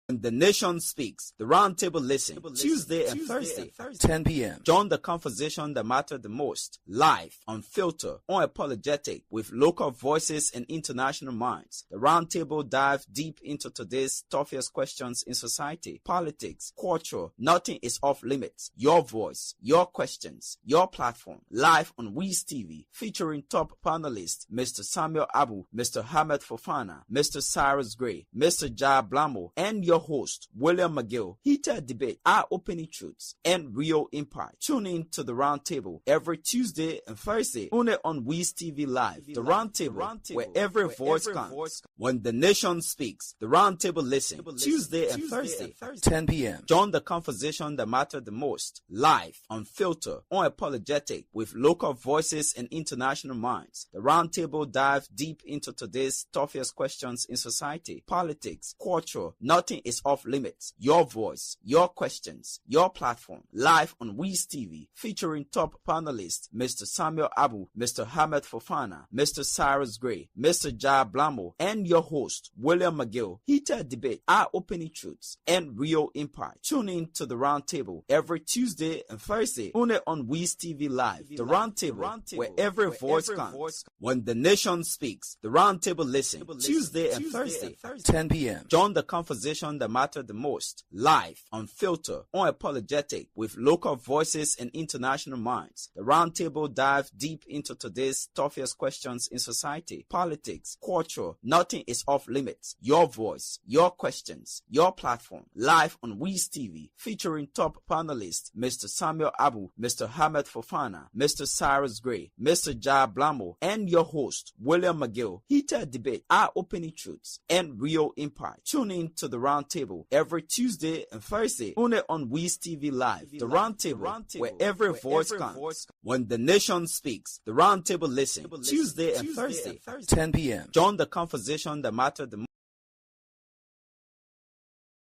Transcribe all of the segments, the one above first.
When the Nation Speaks, the Roundtable Listen, Tuesday and Thursday, 10 p.m. Join the conversation that matters the most, live, unfiltered, unapologetic, with local voices and international minds. The Roundtable dives deep into today's toughest questions in society, politics, culture. Nothing is off limits. Your voice, your questions, your platform. Live on Wiz TV, featuring top panelists Mr. Samuel Abu, Mr. Ahmed Fofana, Mr. Cyrus Gray, Mr. Jai Blamo, and your host, William McGill. Heated debate, eye-opening truths, and real impact. Tune in to the Roundtable every Tuesday and Thursday, only on Wiz TV Live. The Roundtable, where every voice counts. When the Nation Speaks, the Roundtable Listen, Tuesday and Thursday, 10 p.m. Join the conversation that matters the most, live, unfiltered, unapologetic, with local voices and international minds. The Roundtable dives deep into today's toughest questions in society, politics, culture. Nothing is off limits. Your voice, your questions, your platform. Live on Wiz TV, featuring top panelists Mr. Samuel Abu, Mr. Ahmed Fofana, Mr. Cyrus Gray, Mr. Jai Blamo, and your host, William McGill. Heated debate, eye-opening truths, and real impact. Tune in to the Roundtable every Tuesday and Thursday, only on Wiz TV Live. The Roundtable, where every voice counts. When the Nation Speaks, the Roundtable Listen, Tuesday and Thursday, 10 p.m. Join the conversation that matters the most, live, unfiltered, unapologetic, with local voices and international minds. The Roundtable dives deep into today's toughest questions in society, politics, culture. Nothing is off limits. Your voice, your questions, your platform. Live on Wiz TV, featuring top panelists Mr. Samuel Abu, Mr. Ahmed Fofana, Mr. Cyrus Gray, Mr. Jai Blamo, and your host, William McGill. Heated debate, eye-opening truths, and real impact. Tune in to the Roundtable every Tuesday and Thursday, only on Wiz TV Live. The Roundtable, where every voice counts. When the Nation Speaks, the Roundtable Listen, Tuesday and Thursday, 10 p.m. Join the conversation that matters the most.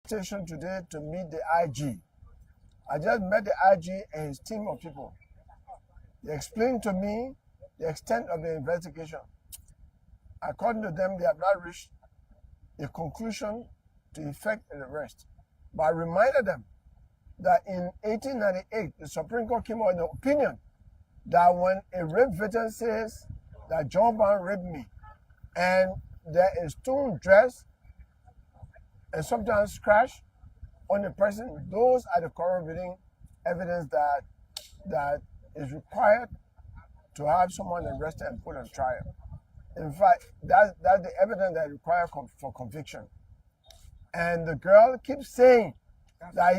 Station today to meet the IG. I just met the IG and his team of people. They explained to me the extent of the investigation. According to them, they have not reached a conclusion to effect an arrest. But I reminded them that in 1898, the Supreme Court came out with an opinion that when a rape victim says that John Brown raped me, and there is stone dress and sometimes scratch on the person, those are the corroborating evidence that is required to have someone arrested and put on trial. In fact, that's the evidence that is required for conviction. And the girl keeps saying that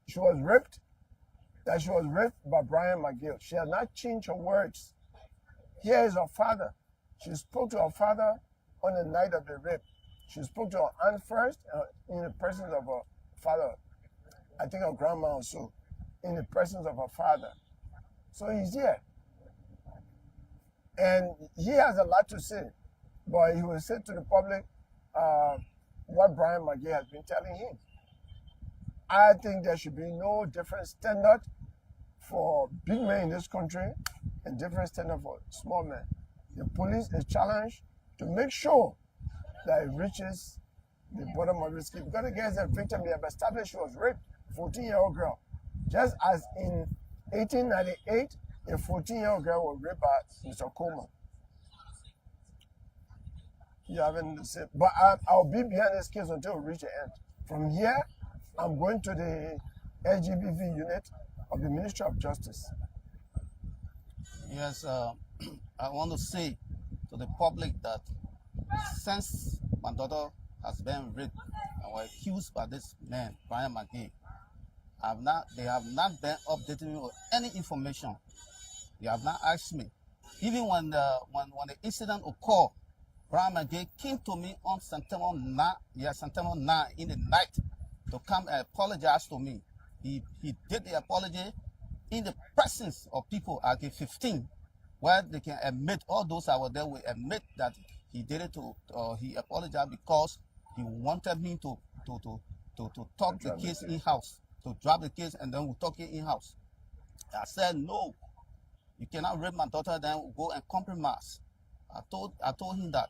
she was raped by Brian McGill. She has not changed her words. Here is her father. She spoke to her father on the night of the rape. She spoke to her aunt first in the presence of her father. I think her grandma also, in the presence of her father. So he's here. And he has a lot to say, but he will say to the public what Brian McGill has been telling him. I think there should be no different standard for big men in this country and different standard for small men. The police is challenged to make sure that it reaches the bottom of the scheme. Because against the victim, they have established she was raped, 14-year-old girl. Just as in 1898, a 14-year-old girl was raped by Mr. Coleman. You haven't said, but I'll be behind this case until we reach the end. From here, I'm going to the LGBV unit of the Ministry of Justice. Yes, I want to say to the public that since my daughter has been raped and was accused by this man, Brian McGill, they have not been updating me with any information. They have not asked me. Even when the incident occurred, Brian McGill came to me on September 9 in the night to come and apologize to me. He did the apology in the presence of people at the 15, where they can admit, all those that were there will admit that he did it he apologized because he wanted me to talk the case in-house, to drop the case and then we'll talk it in-house. I said, no, you cannot rape my daughter, then we'll go and compromise. I told him that.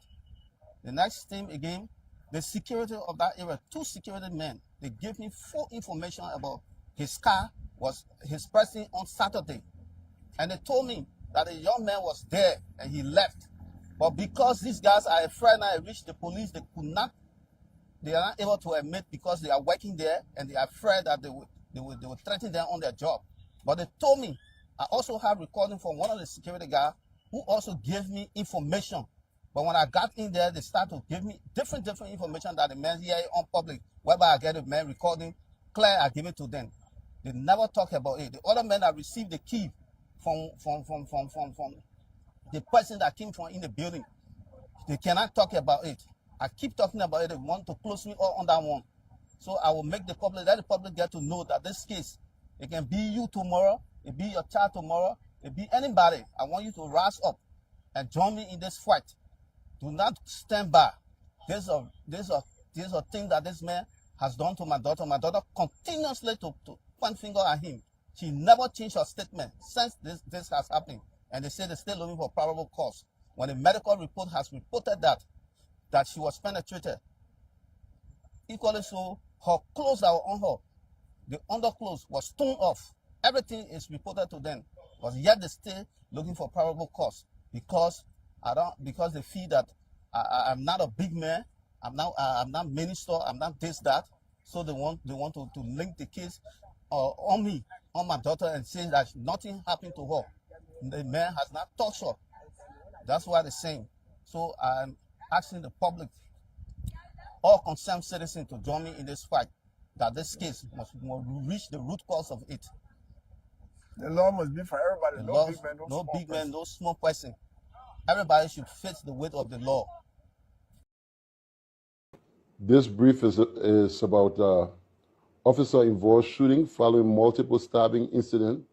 The next time again, the security of that area, 2 security men, they gave me full information about his car was his person on Saturday. And they told me that a young man was there and he left. But because these guys are afraid now, I reached the police, they are not able to admit because they are working there and they are afraid that they will threaten them on their job. But they told me, I also have recording from one of the security guys who also gave me information. But when I got in there, they started to give me different information that the man here on public, whereby I get a man recording, clear, I give it to them. They never talk about it. The other men that received the key from the person that came from in the building, they cannot talk about it. I keep talking about it. They want to close me all on that one. So I will make the public, let the public get to know that this case, it can be you tomorrow, it be your child tomorrow, it be anybody. I want you to rise up and join me in this fight. Do not stand by. There's a thing that this man has done to my daughter. My daughter continuously to point finger at him. She never changed her statement since this has happened. And they say they're still looking for probable cause. When the medical report has reported that she was penetrated, equally so, her clothes that were on her, the underclothes was torn off. Everything is reported to them, but yet they're still looking for probable cause because they feel that I'm not a big man, I'm not minister, I'm not this that. So they want to link the case on me, on my daughter, and say that nothing happened to her. The man has not touched her. That's what they're saying. So I'm asking the public, all concerned citizens, to join me in this fight, that this case must reach the root cause of it. The law must be for everybody. No big man, no big man, no small person. Everybody should fit the weight of the law. This brief is about officer-involved shooting following multiple stabbing incidents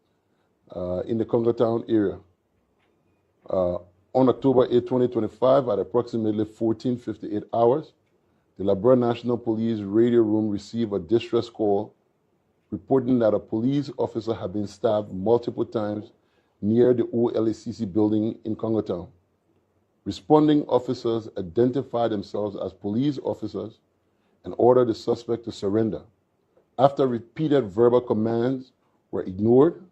in the Congo Town area. On October 8, 2025, at approximately 14:58 hours, the Labrador National Police radio room received a distress call reporting that a police officer had been stabbed multiple times near the OLACC building in Congo Town. Responding officers identified themselves as police officers and ordered the suspect to surrender. After repeated verbal commands were ignored,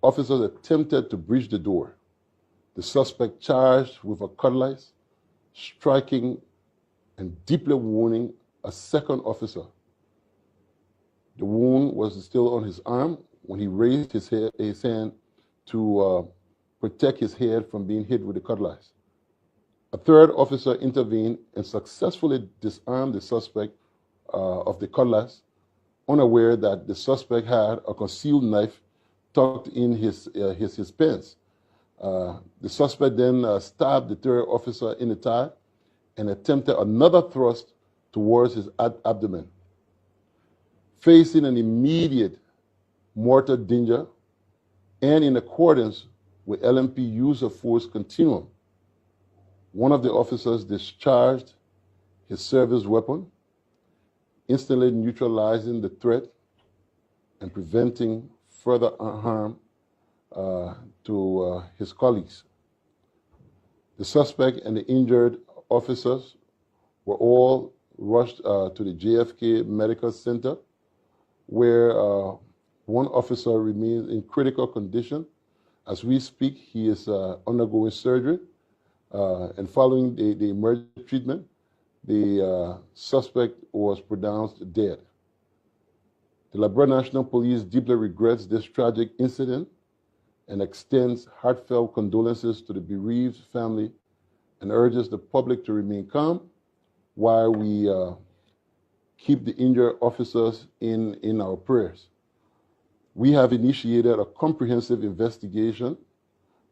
officers attempted to breach the door. The suspect charged with a cutlass, striking and deeply wounding a second officer. The wound was still on his arm when he raised his hand to protect his head from being hit with the cutlass. A third officer intervened and successfully disarmed the suspect of the cutlass, unaware that the suspect had a concealed knife tucked in his pants. The suspect then stabbed the third officer in the thigh and attempted another thrust towards his abdomen. Facing an immediate mortal danger and in accordance with LMP use of force continuum, one of the officers discharged his service weapon, instantly neutralizing the threat and preventing further harm to his colleagues. The suspect and the injured officers were all rushed to the JFK Medical Center, where one officer remains in critical condition. As we speak, he is undergoing surgery, and following the emergency treatment, the suspect was pronounced dead. The Labrador National Police deeply regrets this tragic incident and extends heartfelt condolences to the bereaved family and urges the public to remain calm while we keep the injured officers in our prayers. We have initiated a comprehensive investigation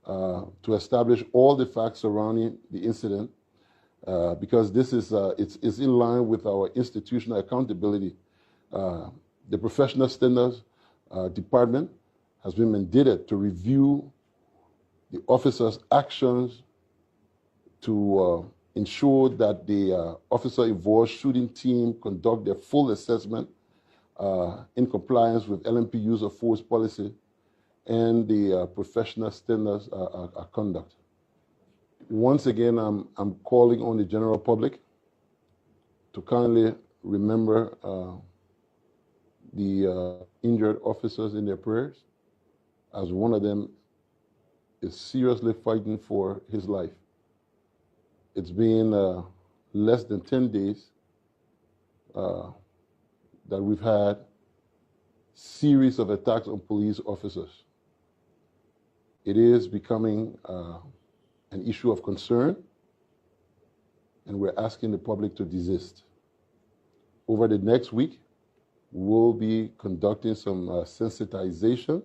to establish all the facts surrounding the incident because this is it's in line with our institutional accountability. The Professional Standards Department has been mandated to review the officers' actions to ensure that the officer-involved shooting team conduct their full assessment in compliance with LMP use of force policy and the professional standards conduct. Once again, I'm calling on the general public to kindly remember the injured officers in their prayers, as one of them is seriously fighting for his life. It's been less than 10 days that we've had series of attacks on police officers. It is becoming an issue of concern, and we're asking the public to desist. Over the next week, we'll be conducting some sensitization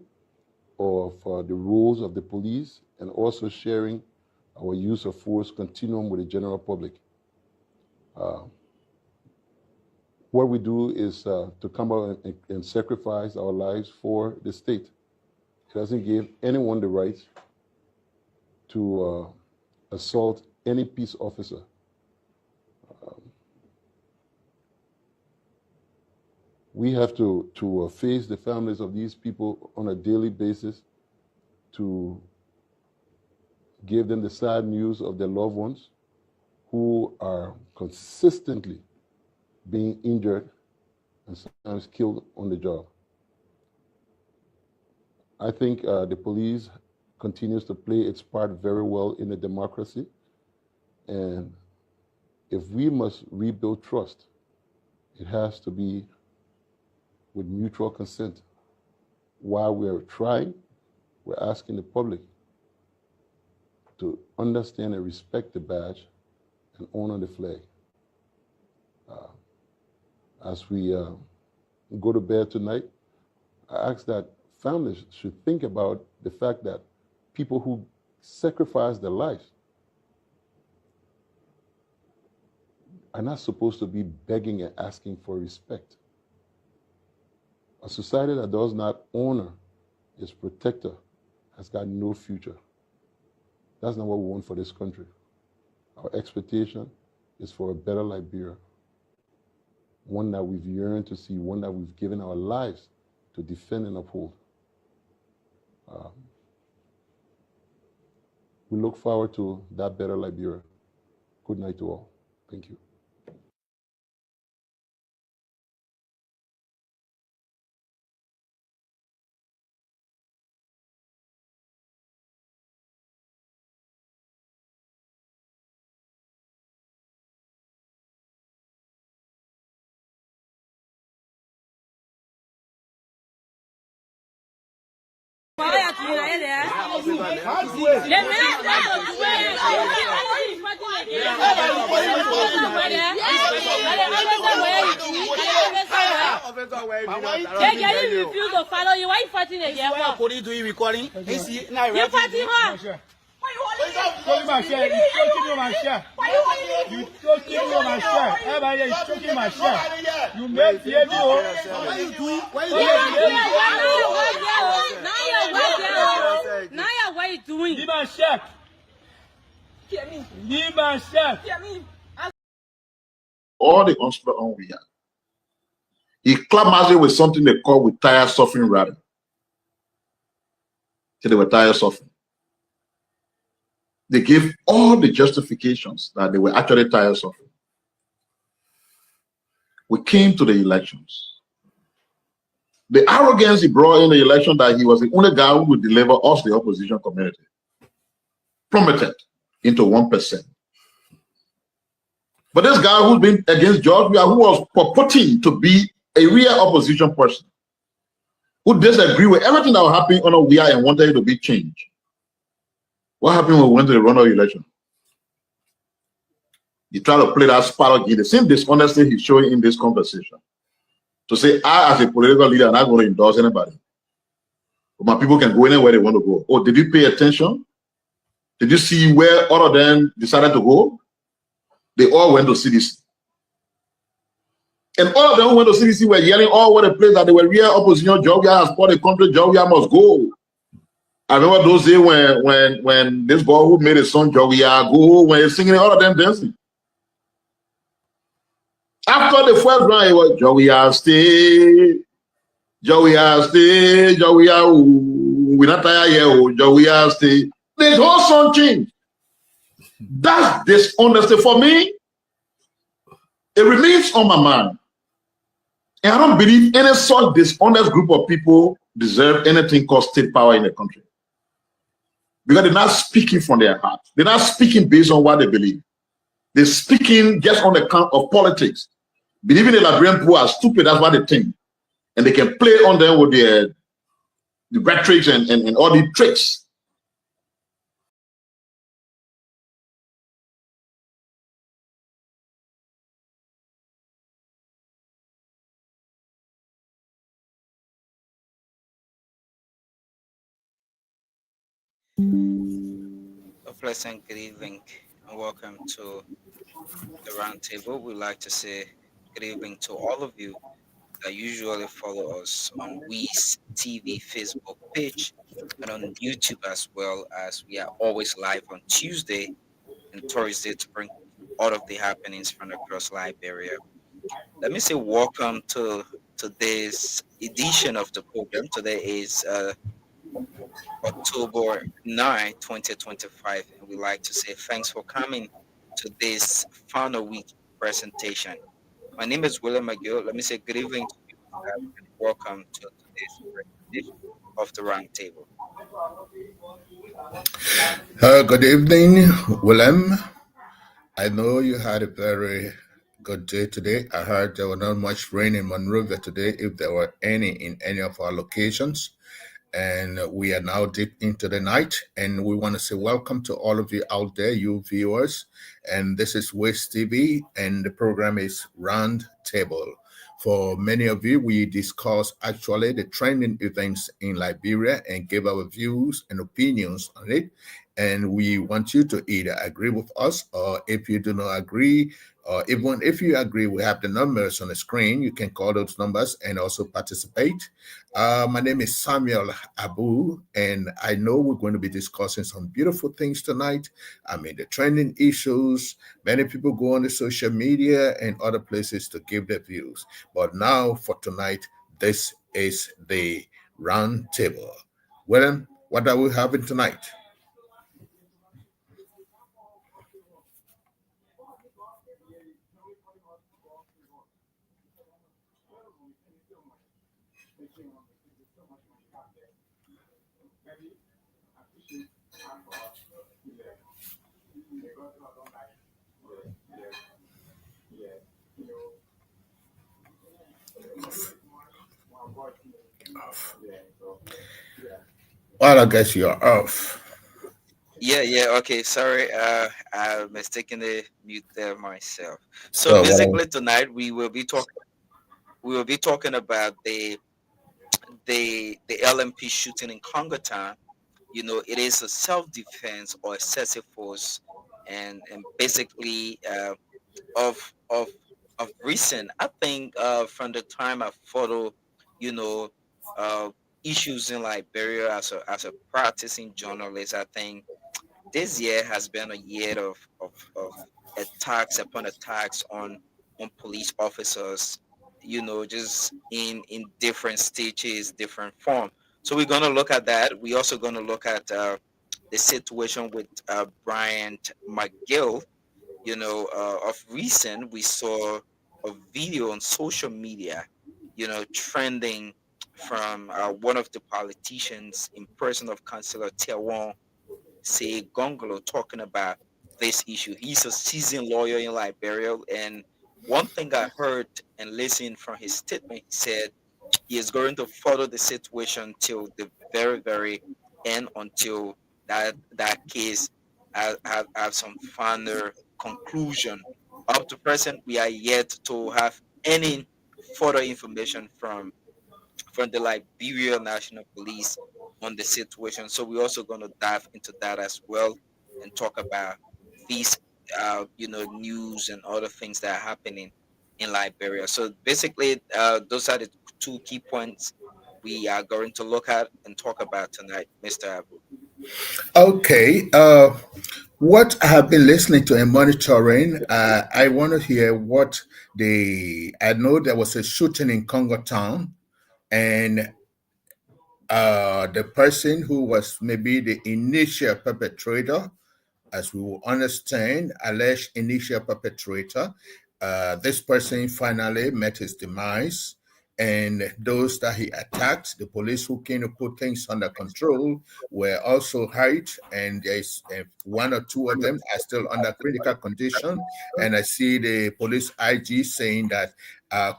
of the rules of the police and also sharing our use of force continuum with the general public. What we do is to come out and sacrifice our lives for the state. It doesn't give anyone the right to assault any peace officer. We have to face the families of these people on a daily basis, to give them the sad news of their loved ones who are consistently being injured and sometimes killed on the job. I think the police continues to play its part very well in a democracy, and if we must rebuild trust, it has to be with mutual consent. While we're trying, we're asking the public to understand and respect the badge and honor the flag. As we go to bed tonight, I ask that families should think about the fact that people who sacrifice their lives are not supposed to be begging and asking for respect. A society that does not honor its protector has got no future. That's not what we want for this country. Our expectation is for a better Liberia, one that we've yearned to see, one that we've given our lives to defend and uphold. We look forward to that better Liberia. Good night to all. Thank you. They refuse to follow you. Why are you fighting again? Why are you doing recording? You fighting her? Choking my shirt. You choking my shirt. You choking my shirt. Everybody is choking my shirt. You make the What are you doing? Now what are you doing? Leave my shirt. Leave my shirt. All the onslaught on we had. He clamored with something they call with tire suffering rather. So they were tire suffering. They gave all the justifications that they were actually tire suffering. We came to the elections. The arrogance he brought in the election that he was the only guy who would deliver us, the opposition community, promoted into 1%. But this guy who's been against George Weah, who was purporting to be a real opposition person, who disagreed with everything that was happening on Weah and wanted it to be changed. What happened when we went to the runoff election? He tried to play that sparrow game, the same dishonesty he's showing in this conversation. To say, I, as a political leader, am not going to endorse anybody. But my people can go anywhere they want to go. Oh, did you pay attention? Did you see where all of them decided to go? They all went to CDC. And all of them who went to CDC were yelling all over the place that they were real opposition. George Weah has bought the country. George Weah must go. I remember those days when this boy who made his son George Weah go, when he's singing, all of them dancing. After the first round, it was George Weah stay, George Weah stay, George Weah, we're not tired yet, George Weah stay. The whole song changed. That's dishonesty for me. It remains on my mind. And I don't believe any such dishonest group of people deserve anything called state power in the country. Because they're not speaking from their heart. They're not speaking based on what they believe. They're speaking just on account of politics. Believing the Liberian people are stupid, that's what they think. And they can play on them with the rhetoric and all the tricks. A pleasant good evening and welcome to the roundtable. We'd like to say good evening to all of you that usually follow us on WEES TV Facebook page and on YouTube, as well as we are always live on Tuesday and Thursday to bring all of the happenings from across Liberia. Let me say welcome to today's edition of the program. Today is October 9, 2025, and we'd like to say thanks for coming to this final week presentation. My name is William McGill. Let me say good evening to you and welcome to today's presentation of the Roundtable. Good evening, Willem. I know you had a very good day today. I heard there was not much rain in Monrovia today, if there were any in any of our locations. And we are now deep into the night, and we want to say welcome to all of you out there, you viewers. And this is WEES TV, and the program is Round Table. For many of you, we discuss actually the trending events in Liberia and give our views and opinions on it. And we want you to either agree with us, or if you do not agree, or even if you agree, we have the numbers on the screen. You can call those numbers and also participate. My name is Samuel Abu, and I know we're going to be discussing some beautiful things tonight. I mean, the trending issues. Many people go on the social media and other places to give their views. But now for tonight, this is the round table. William, what are we having tonight? Well, I guess you're off. Yeah, okay, sorry, I mistakenly muted myself. So basically tonight we will be talking about the LMP shooting in Congo Town. You know, it is a self-defense or excessive force, and basically of recent, I think from the time I follow, you know, issues in Liberia as a practicing journalist, I think this year has been a year of attacks upon attacks on police officers, you know, just in different stages, different form. So we're going to look at that. We're also going to look at the situation with Bryant McGill. You know, of recent, we saw a video on social media, you know, trending from one of the politicians in person of Councillor Tiawan Say Gongolo talking about this issue. He's a seasoned lawyer in Liberia, and one thing I heard and listened from his statement, he said he is going to follow the situation till the very, very end, until that case have some final conclusion. Up to present, we are yet to have any further information from the Liberia National Police on the situation. So we're also going to dive into that as well and talk about these, you know, news and other things that are happening in Liberia. So basically, those are the two key points we are going to look at and talk about tonight, Mr. Abu. Okay. What I have been listening to and monitoring, I want to hear what I know there was a shooting in Congo Town, and the person who was maybe the initial perpetrator, as we will understand, alleged initial perpetrator, this person finally met his demise, and those that he attacked, the police who came to put things under control, were also hurt, and there's one or two of them are still under critical condition. And I see the police IG saying that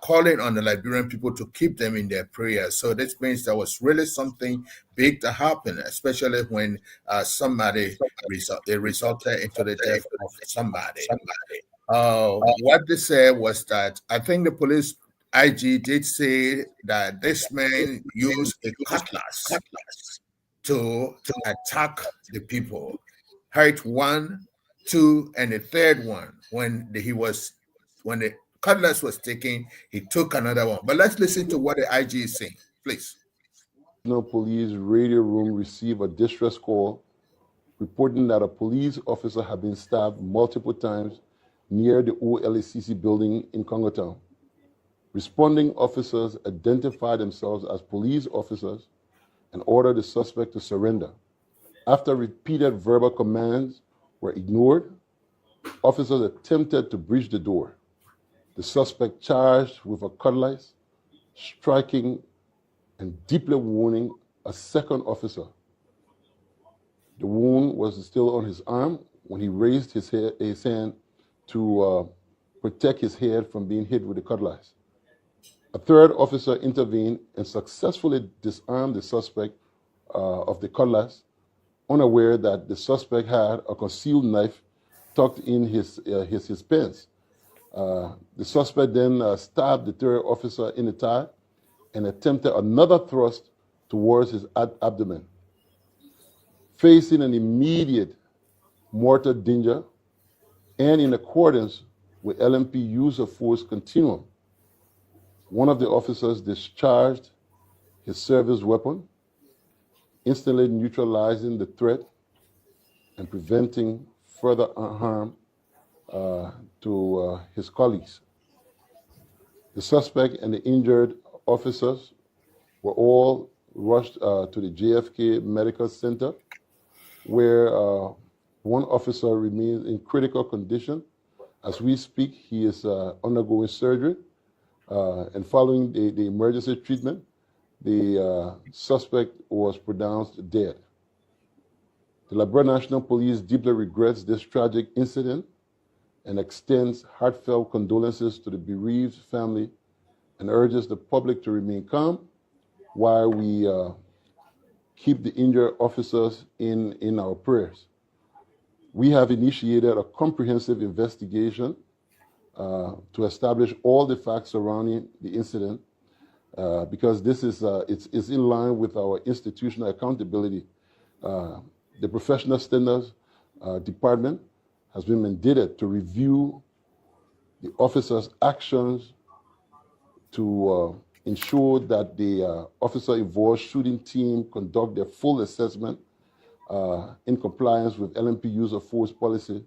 calling on the Liberian people to keep them in their prayers. So this means there was really something big to happen, especially when somebody resulted into the death of somebody. What they said was that I think the police IG did say that this man used a cutlass to attack the people. Hurt one, two, and the third one when the cutlass was taken, he took another one. But let's listen to what the IG is saying, please. National Police radio room received a distress call reporting that a police officer had been stabbed multiple times near the OLACC building in Congotown. Responding officers identified themselves as police officers and ordered the suspect to surrender. After repeated verbal commands were ignored, officers attempted to breach the door. The suspect charged with a cutlass, striking and deeply wounding a second officer. The wound was still on his arm when he raised his hand to protect his head from being hit with the cutlass. A third officer intervened and successfully disarmed the suspect of the cutlass, unaware that the suspect had a concealed knife tucked in his pants. The suspect then stabbed the third officer in the thigh and attempted another thrust towards his abdomen. Facing an immediate mortal danger and in accordance with LMP use of force continuum, one of the officers discharged his service weapon, instantly neutralizing the threat and preventing further harm to his colleagues. The suspect and the injured officers were all rushed to the JFK Medical Center, where one officer remains in critical condition. As we speak, he is undergoing surgery. And following the emergency treatment, the suspect was pronounced dead. The Liberia National Police deeply regrets this tragic incident and extends heartfelt condolences to the bereaved family and urges the public to remain calm while we keep the injured officers in our prayers. We have initiated a comprehensive investigation to establish all the facts surrounding the incident, because this is it's in line with our institutional accountability. The Professional Standards Department has been mandated to review the officers' actions to ensure that the officer-involved shooting team conduct their full assessment in compliance with LMP use of force policy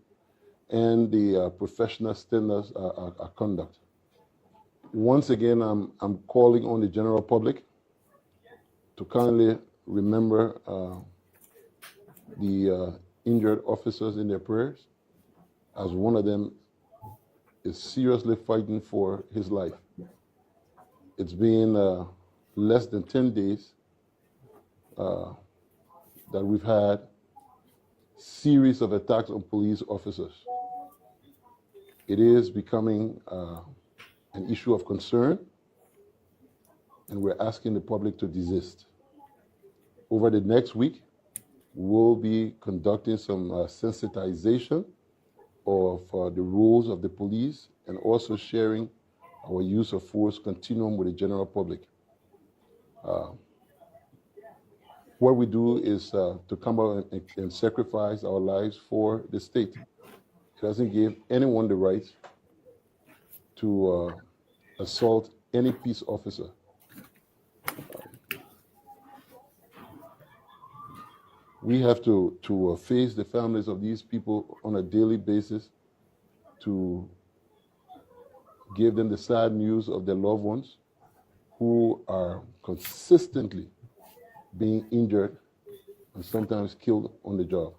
and the professional standards conduct. Once again, I'm calling on the general public to kindly remember the injured officers in their prayers, as one of them is seriously fighting for his life. It's been less than 10 days that we've had series of attacks on police officers. It is becoming an issue of concern, and we're asking the public to desist. Over the next week, we'll be conducting some sensitization of the rules of the police and also sharing our use of force continuum with the general public. What we do is to come out and sacrifice our lives for the state. It doesn't give anyone the right to assault any peace officer. We have to face the families of these people on a daily basis, to give them the sad news of their loved ones who are consistently being injured and sometimes killed on the job.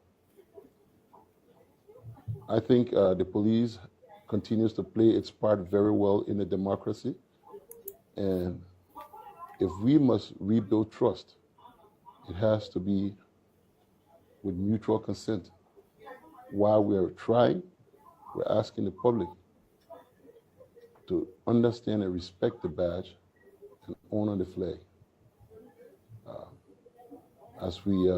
I think the police continues to play its part very well in the democracy. And if we must rebuild trust, it has to be with mutual consent. While we are trying, we're asking the public to understand and respect the badge and honor the flag. As we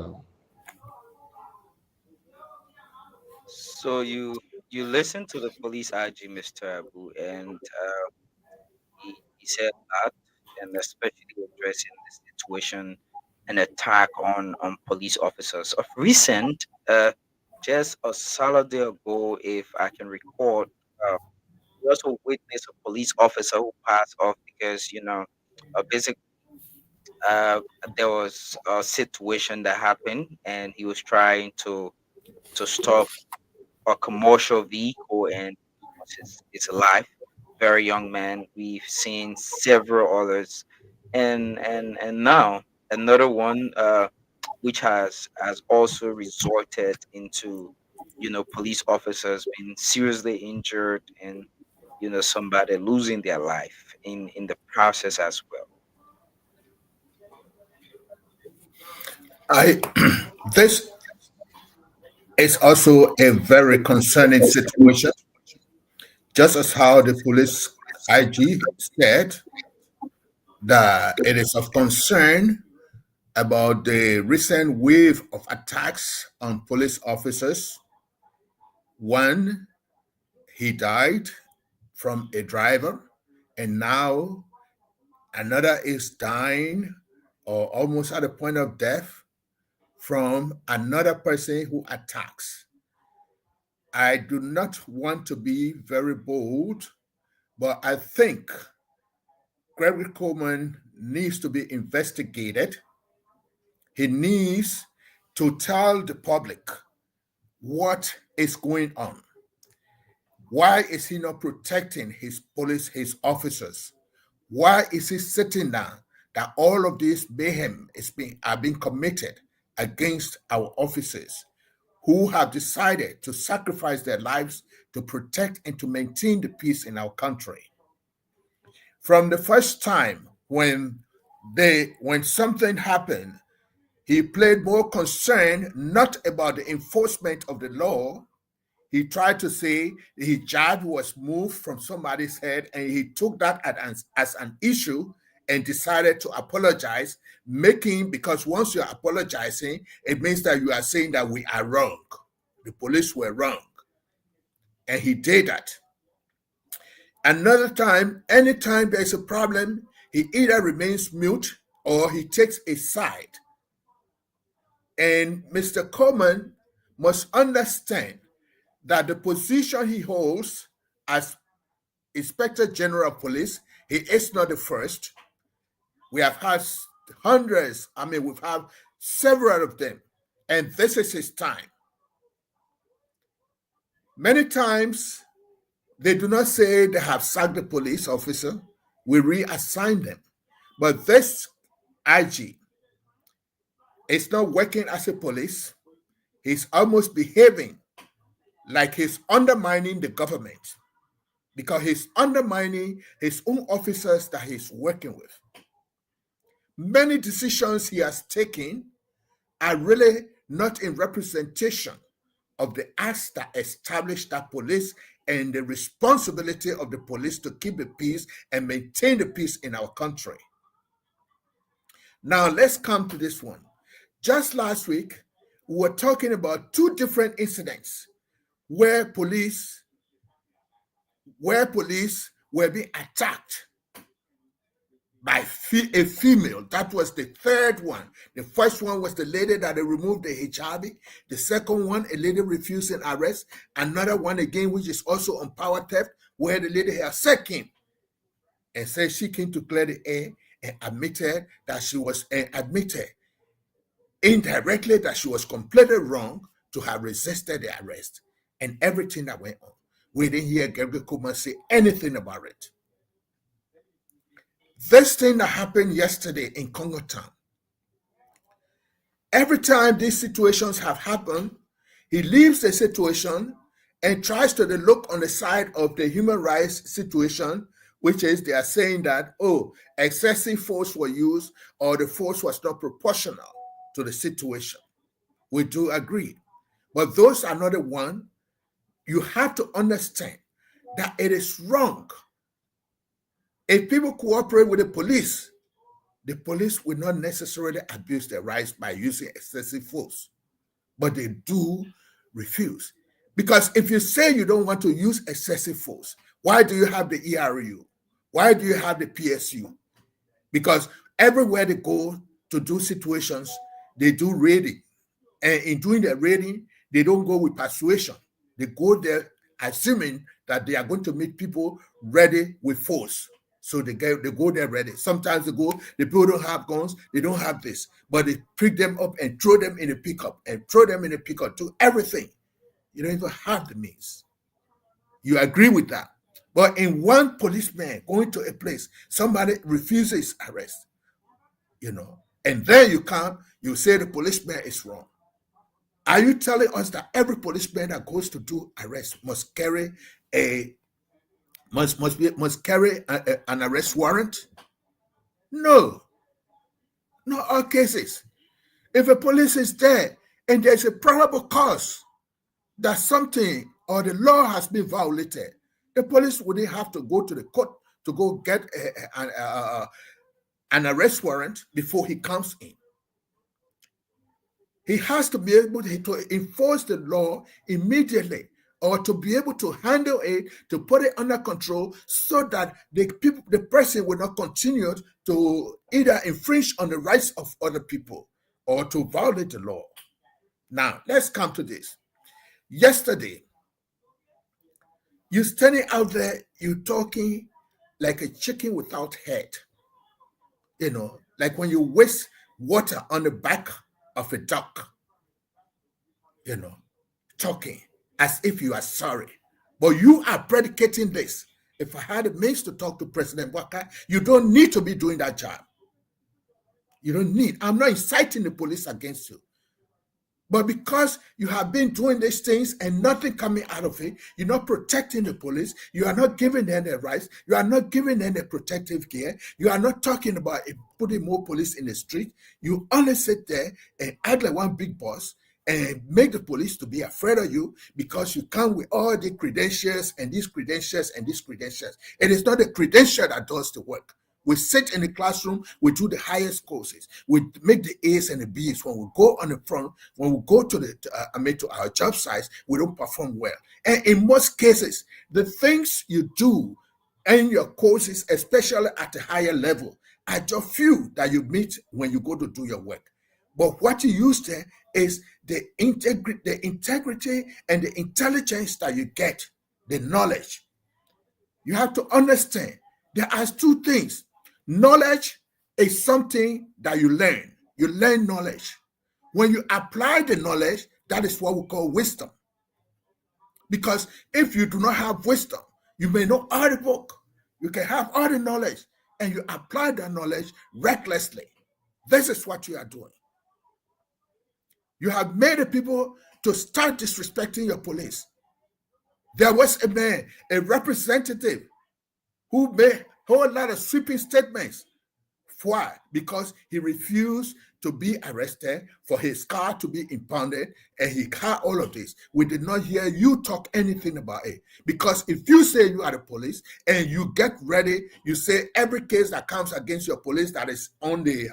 So you listen to the police IG, Mr. Abu, and he said that, and especially addressing the situation, an attack on police officers. Of recent, just a solid day ago, if I can recall, we also witnessed a police officer who passed off because basically there was a situation that happened, and he was trying to stop a commercial vehicle, and it's alive. Very young man. We've seen several others, and now another one, which has also resulted into police officers being seriously injured, and somebody losing their life in the process as well. This is also a very concerning situation. Just as how the police IG said that it is of concern about the recent wave of attacks on police officers. One, he died from a driver, and now another is dying or almost at the point of death from another person who attacks. I do not want to be very bold, but I think Gregory Coleman needs to be investigated. He needs to tell the public what is going on. Why is he not protecting his police, his officers? Why is he sitting down that all of this mayhem are being committed against our officers who have decided to sacrifice their lives to protect and to maintain the peace in our country? From the first time when something happened, he played more concern not about the enforcement of the law. He tried to say the hijab was moved from somebody's head, and he took that as an issue and decided to apologize, because once you're apologizing, it means that you are saying that we are wrong. The police were wrong. And he did that. Another time, anytime there's a problem, he either remains mute or he takes a side. And Mr. Coleman must understand that the position he holds as Inspector General of Police, he is not the first. We have had hundreds, we've had several of them, and this is his time. Many times, they do not say they have sacked the police officer. We reassign them. But this IG is not working as a police. He's almost behaving like he's undermining the government, because he's undermining his own officers that he's working with. Many decisions he has taken are really not in representation of the acts that established that police and the responsibility of the police to keep the peace and maintain the peace in our country. Now, let's come to this one. Just last week, we were talking about two different incidents where police were being attacked by a female. That was the third one. The first one was the lady that they removed the hijabi. The second one, a lady refusing arrest. Another one again, which is also on power theft, where the lady has second and said she came to clear the air and admitted that she was admitted indirectly that she was completely wrong to have resisted the arrest and everything that went on. We didn't hear Gregory Coleman say anything about it. This thing that happened yesterday in Congo Town, every time these situations have happened, he leaves the situation and tries to look on the side of the human rights situation, which is they are saying that, oh, excessive force was used or the force was not proportional to the situation. We do agree. But those are not the one. You have to understand that it is wrong. If people cooperate with the police will not necessarily abuse their rights by using excessive force, but they do refuse. Because if you say you don't want to use excessive force, why do you have the ERU? Why do you have the PSU? Because everywhere they go to do situations, they do raiding. And in doing their raiding, they don't go with persuasion. They go there assuming that they are going to meet people ready with force. So they go there ready. Sometimes the people don't have guns, they don't have this, but they pick them up and throw them in a pickup do everything. You don't even have the means. You agree with that. But in one policeman going to a place, somebody refuses arrest, and then you say the policeman is wrong. Are you telling us that every policeman that goes to do arrest must carry an arrest warrant? No. Not all cases. If a police is there and there's a probable cause that something or the law has been violated, the police wouldn't have to go to the court to go get an arrest warrant before he comes in. He has to be able to enforce the law immediately, or to be able to handle it, to put it under control, so that the person will not continue to either infringe on the rights of other people or to violate the law. Now, let's come to this. Yesterday, you standing out there, you talking like a chicken without head. Like when you waste water on the back of a duck, talking as if you are sorry. But you are predicating this. If I had a means to talk to President Bouaka, you don't need to be doing that job. You don't need. I'm not inciting the police against you. But because you have been doing these things and nothing coming out of it, you're not protecting the police, you are not giving them their rights, you are not giving them the protective gear, you are not talking about putting more police in the street, you only sit there and act like one big boss and make the police to be afraid of you because you come with all the credentials and these credentials and these credentials. It is not the credential that does the work. We sit in the classroom, we do the highest courses, we make the A's and the B's. When we go on the front, when we go to to our job sites, we don't perform well. And in most cases, the things you do in your courses, especially at a higher level, are just few that you meet when you go to do your work. But what you use there is the integrity and the intelligence that you get, the knowledge. You have to understand there are two things. Knowledge is something that you learn. You learn knowledge. When you apply the knowledge, that is what we call wisdom. Because if you do not have wisdom, you may know all the book. You can have all the knowledge and you apply that knowledge recklessly. This is what you are doing. You have made the people to start disrespecting your police. There was a man, a representative, who made a whole lot of sweeping statements. Why? Because he refused to be arrested, for his car to be impounded, and he had all of this. We did not hear you talk anything about it. Because if you say you are the police and you get ready, you say every case that comes against your police that is on the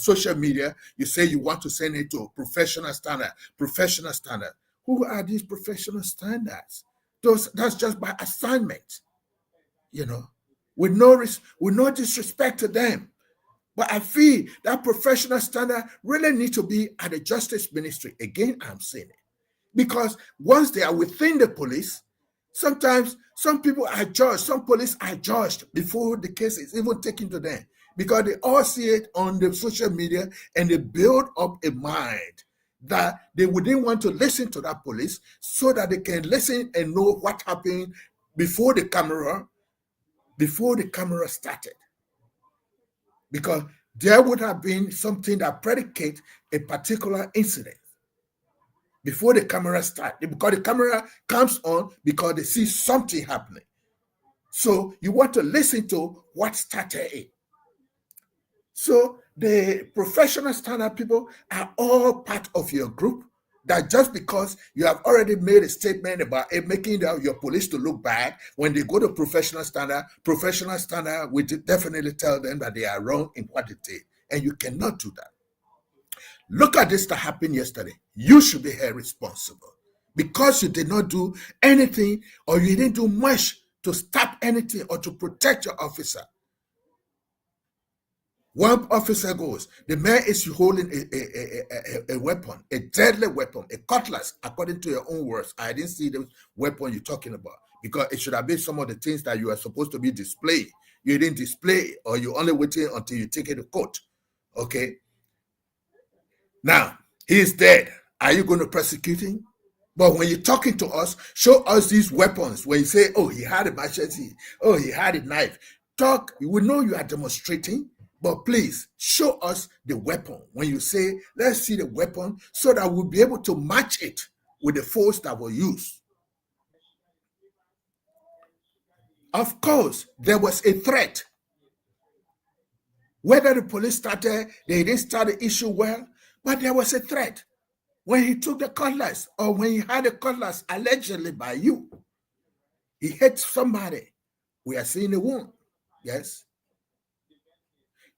social media, you say you want to send it to professional standard. Professional standard. Who are these professional standards? That's just by assignment, with no disrespect to them. But I feel that professional standard really needs to be at the Justice Ministry. Again, I'm saying it. Because once they are within the police, sometimes some people are judged, some police are judged before the case is even taken to them. Because they all see it on the social media and they build up a mind that they wouldn't want to listen to that police so that they can listen and know what happened before the camera started. Because there would have been something that predicates a particular incident. before the camera starts, because the camera comes on because they see something happening. So you want to listen to what started it. So the professional standard people are all part of your group. That just because you have already made a statement about it, making your police to look bad, when they go to professional standard will definitely tell them that they are wrong in what they did. And you cannot do that. Look at this that happened yesterday. You should be held responsible because you did not do anything or you didn't do much to stop anything or to protect your officer. One officer goes, the man is holding a weapon, a deadly weapon, a cutlass, according to your own words. I didn't see the weapon you're talking about because it should have been some of the things that you are supposed to be displaying. You didn't display or you only waited until you take it to court. Okay? Now, he is dead. Are you going to prosecute him? But when you're talking to us, show us these weapons. When you say, oh, he had a machete, oh, he had a knife. Talk, we know you are demonstrating. But please show us the weapon. When you say, let's see the weapon so that we'll be able to match it with the force that we'll use. Of course, there was a threat. Whether the police they didn't start the issue well, but there was a threat. When he took the cutlass or when he had a cutlass allegedly by you, he hit somebody. We are seeing the wound. Yes.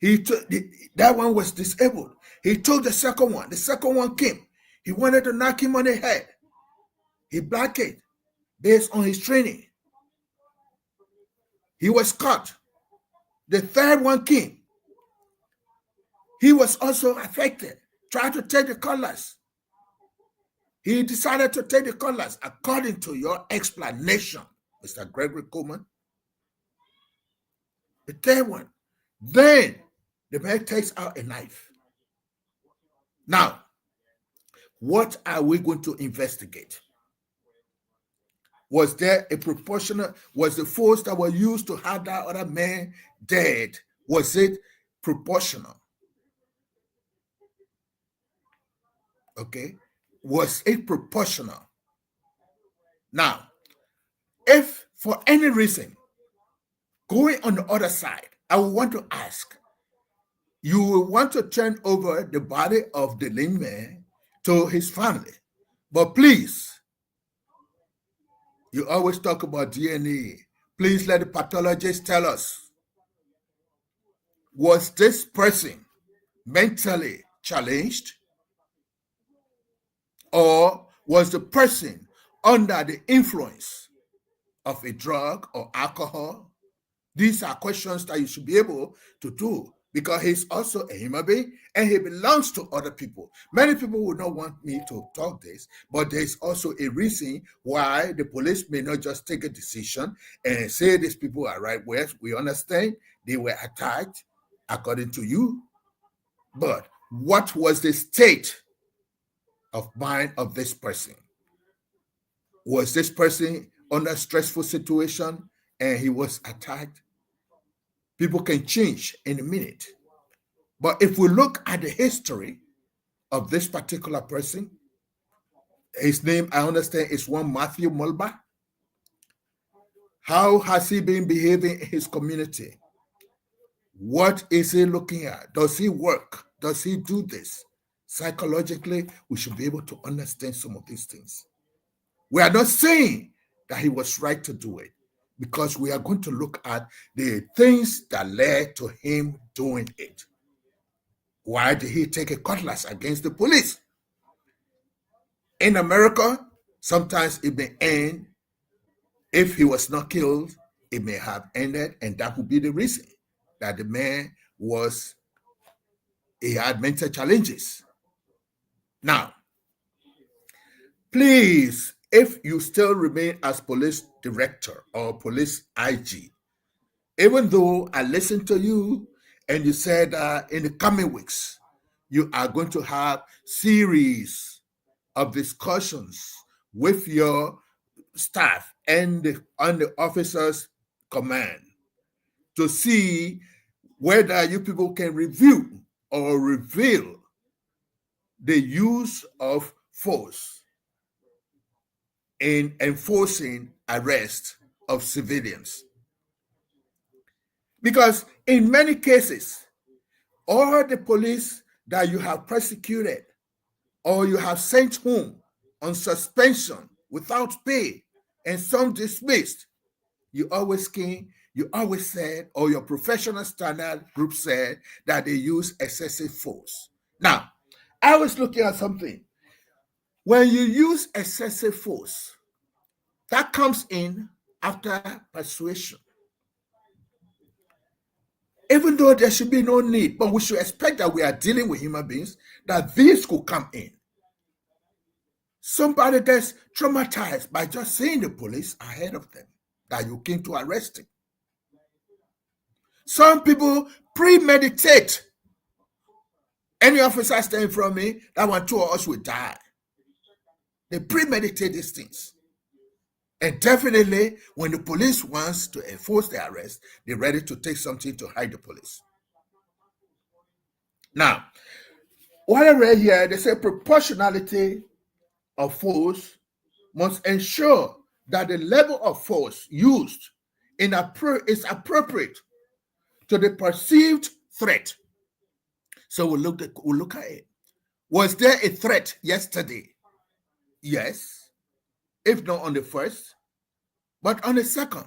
That one was disabled. He took the second one. The second one came. He wanted to knock him on the head. He blocked it based on his training. He was caught. The third one came. He was also affected. Tried to take the cutlass. He decided to take the cutlass according to your explanation, Mr. Gregory Coleman. The third one. Then the man takes out a knife. Now, what are we going to investigate? Was there a proportional, was the force that was used to have that other man dead, was it proportional? Okay. Was it proportional? Now, if for any reason, going on the other side, I would want to ask, you will want to turn over the body of the lame man to his family. But please, you always talk about DNA. Please let the pathologist tell us, was this person mentally challenged? Or was the person under the influence of a drug or alcohol? These are questions that you should be able to do because he's also a human being and he belongs to other people. Many people would not want me to talk this, but there's also a reason why the police may not just take a decision and say these people are right. Well, we understand they were attacked according to you, but what was the state of mind of this person? Was this person under a stressful situation and he was attacked? People can change in a minute. But if we look at the history of this particular person, his name, I understand, is one Matthew Mulba. How has he been behaving in his community? What is he looking at? Does he work? Does he do this? Psychologically, we should be able to understand some of these things. We are not saying that he was right to do it, because we are going to look at the things that led to him doing it. Why did he take a cutlass against the police? In America, sometimes it may end. If he was not killed, it may have ended, and that would be the reason that the man he had mental challenges. Now, please, if you still remain as police director or police IG, even though I listened to you and you said in the coming weeks, you are going to have series of discussions with your staff and on the officer's command to see whether you people can review or reveal the use of force in enforcing arrest of civilians. Because in many cases, all the police that you have persecuted or you have sent home on suspension without pay and some dismissed, you always said, or your professional standard group said, that they use excessive force. Now, I was looking at something. When you use excessive force, that comes in after persuasion. Even though there should be no need, but we should expect that we are dealing with human beings, that this could come in. Somebody gets traumatized by just seeing the police ahead of them, that you came to arrest him. Some people premeditate. Any officer standing from me, that one, two of us will die. They premeditate these things. And definitely, when the police wants to enforce the arrest, they're ready to take something to hide the police. Now, what I read here, they say proportionality of force must ensure that the level of force used is appropriate to the perceived threat. So we'll look at it. Was there a threat yesterday? Yes. If not on the first, but on the second,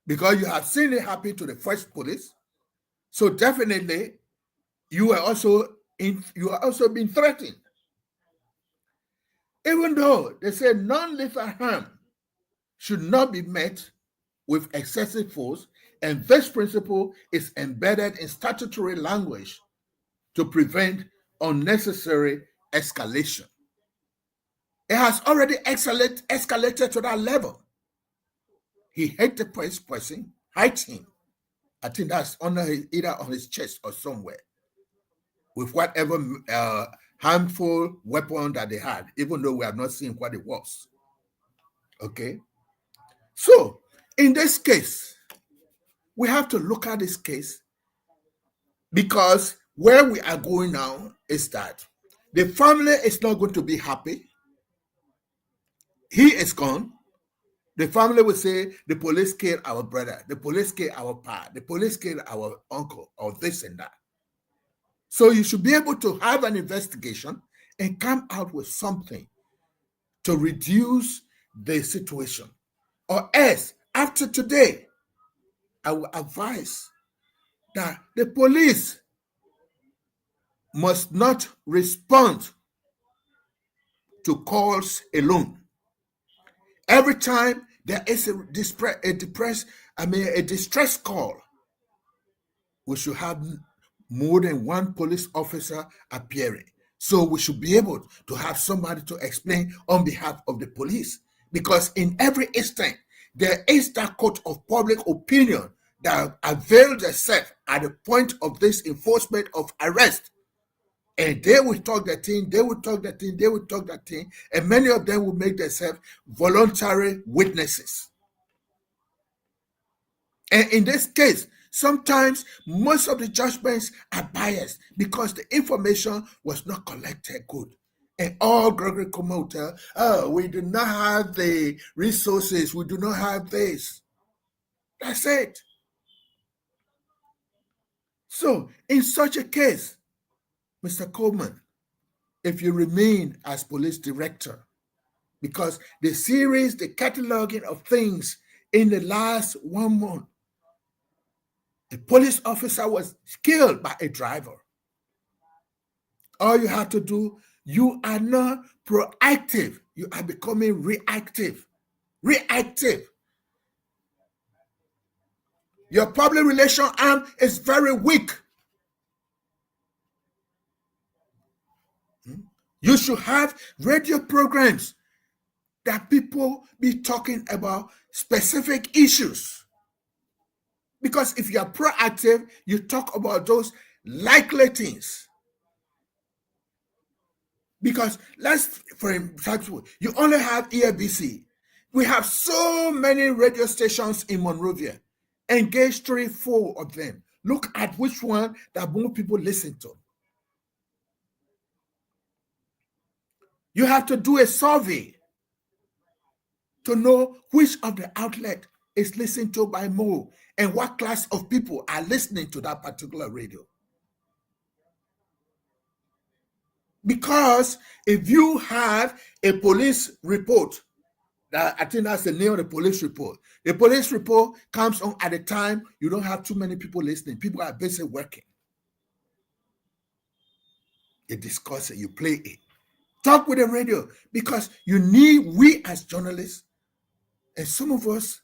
because you have seen it happen to the first police. So definitely, you are also being threatened. Even though they say non-lethal harm should not be met with excessive force, and this principle is embedded in statutory language to prevent unnecessary escalation. It has already escalated to that level. He hit the person, hit him. I think that's either on his chest or somewhere, with whatever harmful weapon that they had, even though we have not seen what it was. Okay? So, in this case, we have to look at this case, because where we are going now is that the family is not going to be happy. He is gone. The family will say, the police killed our brother, the police killed our pa, the police killed our uncle, or this and that. So you should be able to have an investigation and come out with something to reduce the situation. Or else, after today, I will advise that the police must not respond to calls alone. Every time there is a distress call, we should have more than one police officer appearing. So we should be able to have somebody to explain on behalf of the police. Because in every instant, there is that court of public opinion that avails itself at the point of this enforcement of arrest. And they will talk that thing, they will talk that thing, they will talk that thing, and many of them will make themselves voluntary witnesses. And in this case, sometimes most of the judgments are biased because the information was not collected good. And all Gregory Kumo will tell, oh, we do not have the resources, we do not have this. That's it. So, in such a case, Mr. Coleman, if you remain as police director, because the series, the cataloging of things in the last 1 month, a police officer was killed by a driver. All you have to do, you are not proactive. You are becoming reactive. Reactive. Your public relation arm is very weak. You should have radio programs that people be talking about specific issues. Because if you are proactive, you talk about those likely things. Because for example, you only have EABC. We have so many radio stations in Monrovia. Engage 3-4 of them. Look at which one that more people listen to. You have to do a survey. to know which of the outlet is listened to by more and what class of people are listening to that particular radio. Because if you have a police report, I think that's the name of the police report. The police report comes on at a time you don't have too many people listening. People are busy working. You discuss it, you play it. Talk with the radio because we as journalists, and some of us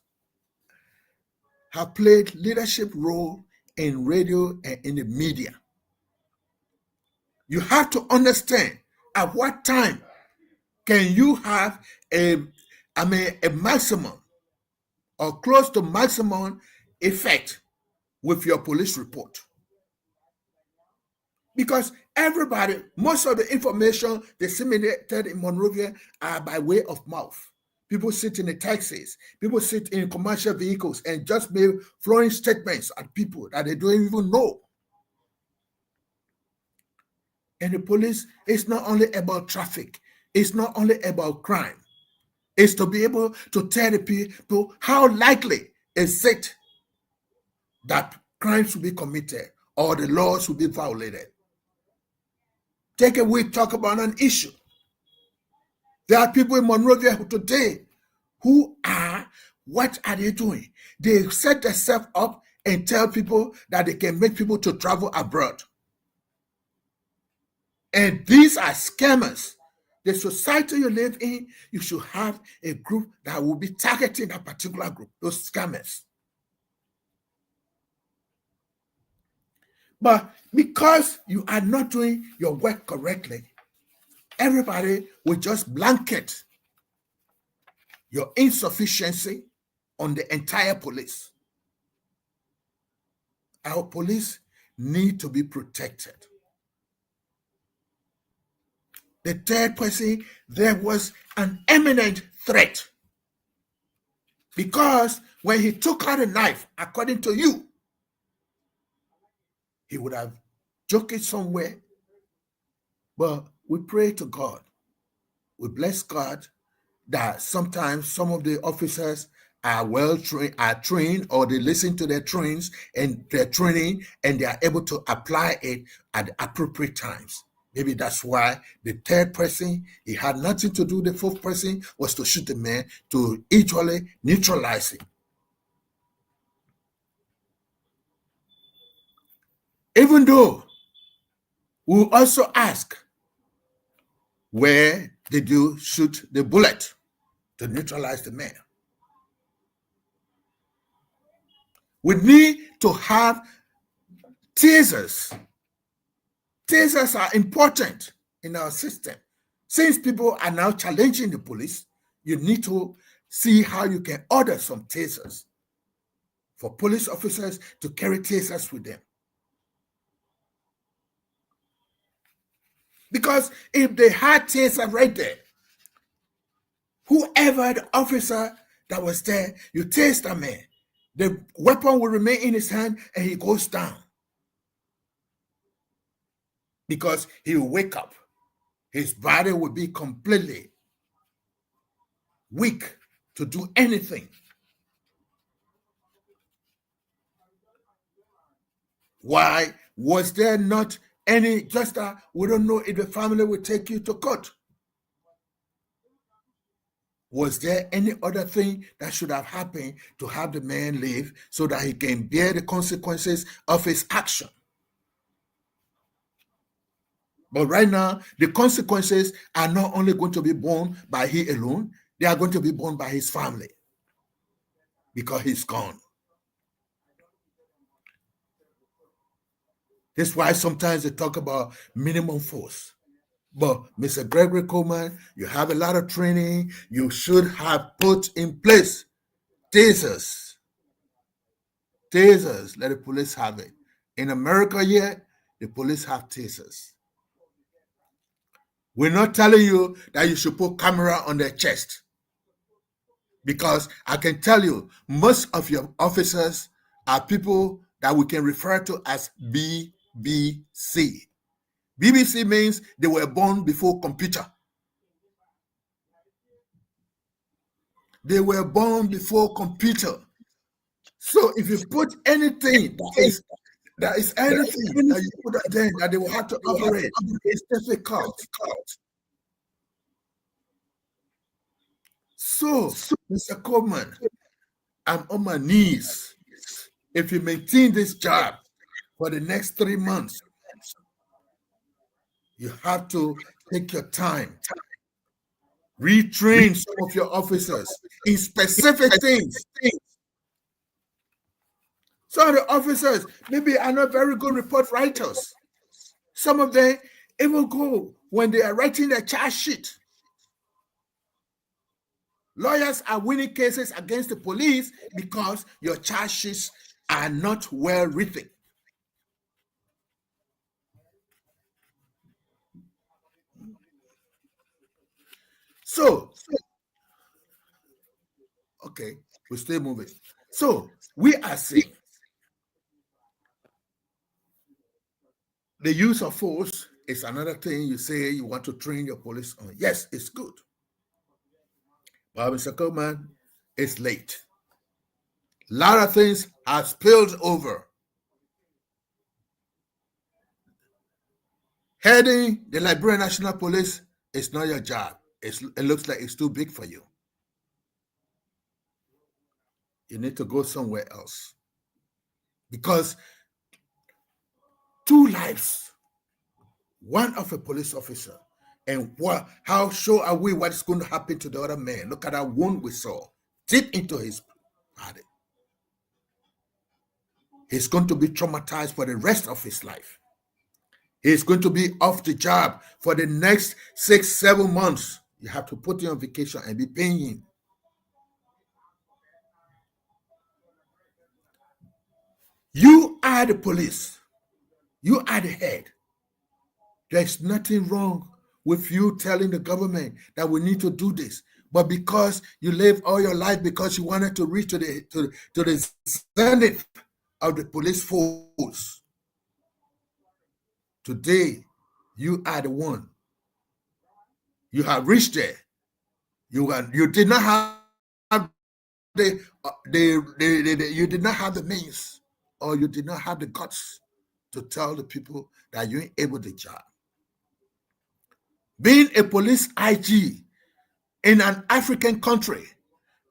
have played leadership role in radio and in the media. You have to understand at what time can you have a maximum or close to maximum effect with your police report. Because everybody, most of the information disseminated in Monrovia are by way of mouth. People sit in the taxis, people sit in commercial vehicles and just make flowing statements at people that they don't even know. And the police is not only about traffic, it's not only about crime. It's to be able to tell the people how likely is it that crimes will be committed or the laws will be violated. Take a week, talk about an issue. There are people in Monrovia today who what are they doing? They set themselves up and tell people that they can make people to travel abroad. And these are scammers. The society you live in, you should have a group that will be targeting a particular group, those scammers. But because you are not doing your work correctly, everybody will just blanket your insufficiency on the entire police. Our police need to be protected. The third person, there was an imminent threat. Because when he took out a knife, according to you, he would have joked it somewhere. But we pray to God. We bless God that sometimes some of the officers are trained, or they listen to their trains and their training, and they are able to apply it at the appropriate times. Maybe that's why the third person, he had nothing to do. The fourth person was to shoot the man to equally neutralize him. Even though we also ask, where did you shoot the bullet to neutralize the man? We need to have tasers. Tasers are important in our system. Since people are now challenging the police, you need to see how you can order some tasers for police officers to carry tasers with them. Because if they had taser right there, whoever the officer that was there, you tase that man, the weapon will remain in his hand and he goes down. Because he will wake up. His body will be completely weak to do anything. Why was there not any, just that we don't know if the family will take you to court? Was there any other thing that should have happened to have the man live so that he can bear the consequences of his action? But right now, the consequences are not only going to be borne by he alone, they are going to be borne by his family because he's gone. That's why sometimes they talk about minimum force. But Mr. Gregory Coleman, you have a lot of training. You should have put in place tasers. Tasers, let the police have it. In America yet, the police have tasers. We're not telling you that you should put camera on their chest. Because I can tell you, most of your officers are people that we can refer to as BBC. BBC means they were born before computer. They were born before computer. So if you put anything that is anything that you put at them that they will have to operate, it's difficult. So, Mr. Coleman, I'm on my knees. If you maintain this job for the next 3 months, you have to take your time. Retrain some of your officers in specific things. Some of the officers maybe are not very good report writers. Some of them even go when they are writing their charge sheet. Lawyers are winning cases against the police because your charge sheets are not well written. So, okay, we're still moving. So, we are saying the use of force is another thing you say you want to train your police on. Yes, it's good. But Mr. Coleman, it's late. A lot of things have spilled over. Heading the Liberian National Police is not your job. It looks like it's too big for you. You need to go somewhere else. Because 2 lives, one of a police officer, and how sure are we what is going to happen to the other man? Look at that wound we saw deep into his body. He's going to be traumatized for the rest of his life. He's going to be off the job for the next 6-7 months. You have to put him on vacation and be paying him. You are the police. You are the head. There's nothing wrong with you telling the government that we need to do this. But because you live all your life because you wanted to reach to the zenith of the police force, today you are the one. You have reached there. You did not have you did not have the means, or you did not have the guts to tell the people that you ain't able to job. Being a police IG in an African country,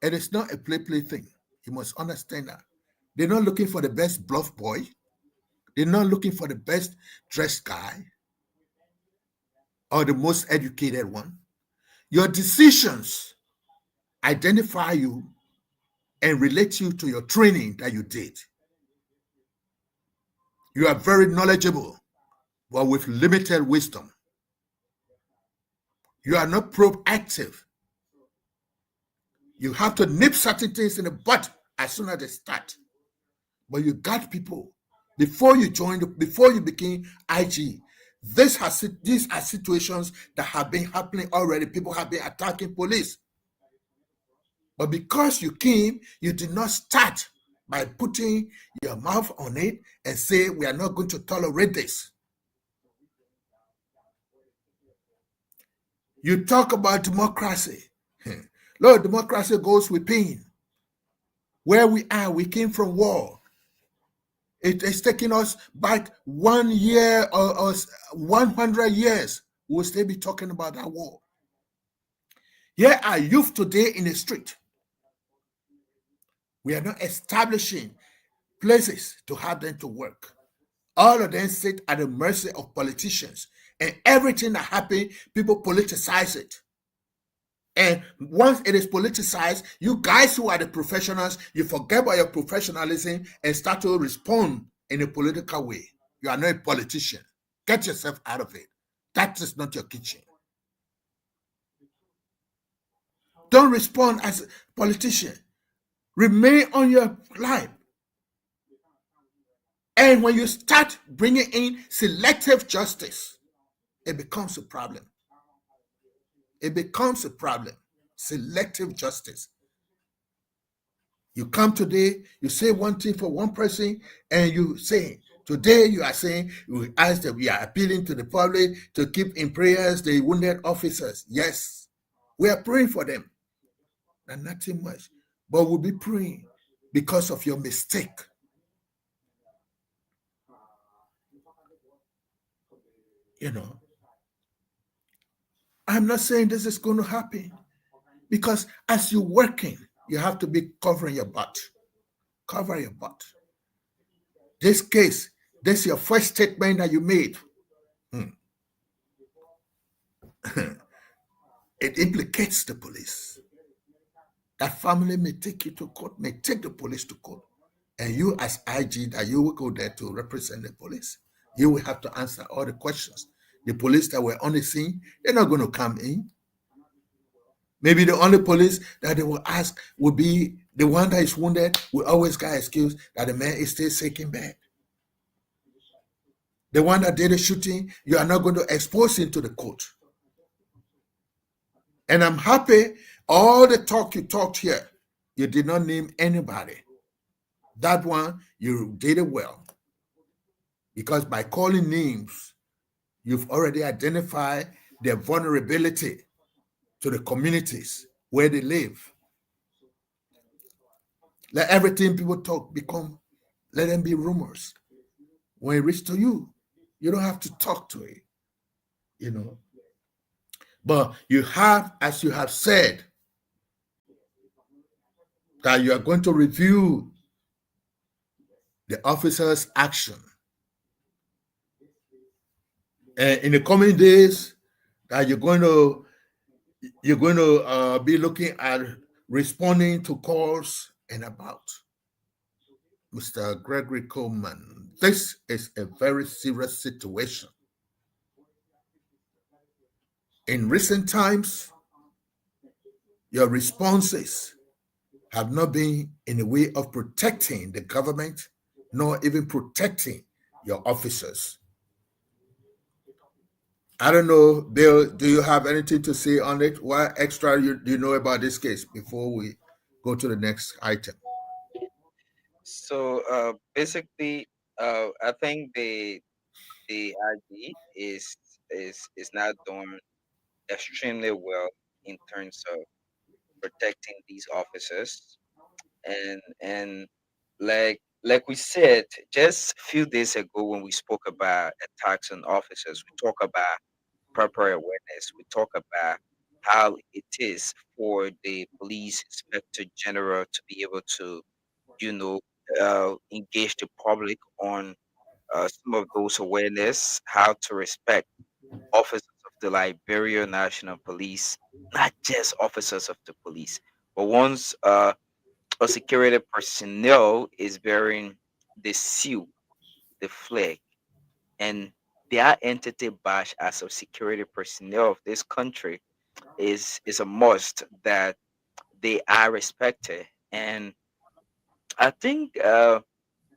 it is not a play thing. You must understand that. They're not looking for the best bluff boy. They're not looking for the best dressed guy or the most educated one. Your decisions identify you and relate you to your training that you did. You are very knowledgeable, but with limited wisdom. You are not proactive. You have to nip certain things in the bud as soon as they start. But you got people, before you became IG, these are situations that have been happening already. People have been attacking police. But because you came, you did not start by putting your mouth on it and say, we are not going to tolerate this. You talk about democracy. Lord, democracy goes with pain. Where we are, we came from war. It is taking us back 1 year or 100 years. We'll still be talking about that war. Here are youth today in the street. We are not establishing places to have them to work. All of them sit at the mercy of politicians. And everything that happens, people politicize it. And once it is politicized, you guys who are the professionals, you forget about your professionalism and start to respond in a political way. You are not a politician. Get yourself out of it. That is not your kitchen. Don't respond as a politician. Remain on your line. And when you start bringing in selective justice, it becomes a problem. It becomes a problem. Selective justice. You come today, you say one thing for one person, and you say, today you are saying, we ask that we are appealing to the public to keep in prayers the wounded officers. Yes, we are praying for them. and nothing much. But we'll be praying because of your mistake. You know, I'm not saying this is going to happen, because as you're working, you have to be covering your butt. Cover your butt. This case, this is your first statement that you made. It implicates the police. That family may take you to court, may take the police to court. And you as IG, that you will go there to represent the police. You will have to answer all the questions. The police that were on the scene, they're not going to come in. Maybe the only police that they will ask will be the one that is wounded. We always got excuse that the man is still sick in bed. The one that did the shooting, you are not going to expose him to the court. And I'm happy all the talk you talked here, you did not name anybody. That one, you did it well. Because by calling names, you've already identified their vulnerability to the communities where they live. Let everything people talk let them be rumors. When it reaches to you, you don't have to talk to it, you know. But you have, as you have said, that you are going to review the officer's action. And in the coming days, that you're going to be looking at responding to calls and about. Mr. Gregory Coleman, this is a very serious situation. In recent times, your responses have not been in the way of protecting the government, nor even protecting your officers. I don't know, Bill, do you have anything to say on it? What extra do you know about this case before we go to the next item? So basically, I think the IG is not doing extremely well in terms of protecting these officers, and like we said just a few days ago when we spoke about attacks on officers, we talk about proper awareness. We talk about how it is for the police inspector general to be able to, you know, engage the public on some of those awareness, how to respect officers of the Liberia National Police, not just officers of the police, but once a security personnel is bearing the seal, the flag, and their entity badge as a security personnel of this country is a must that they are respected. And I think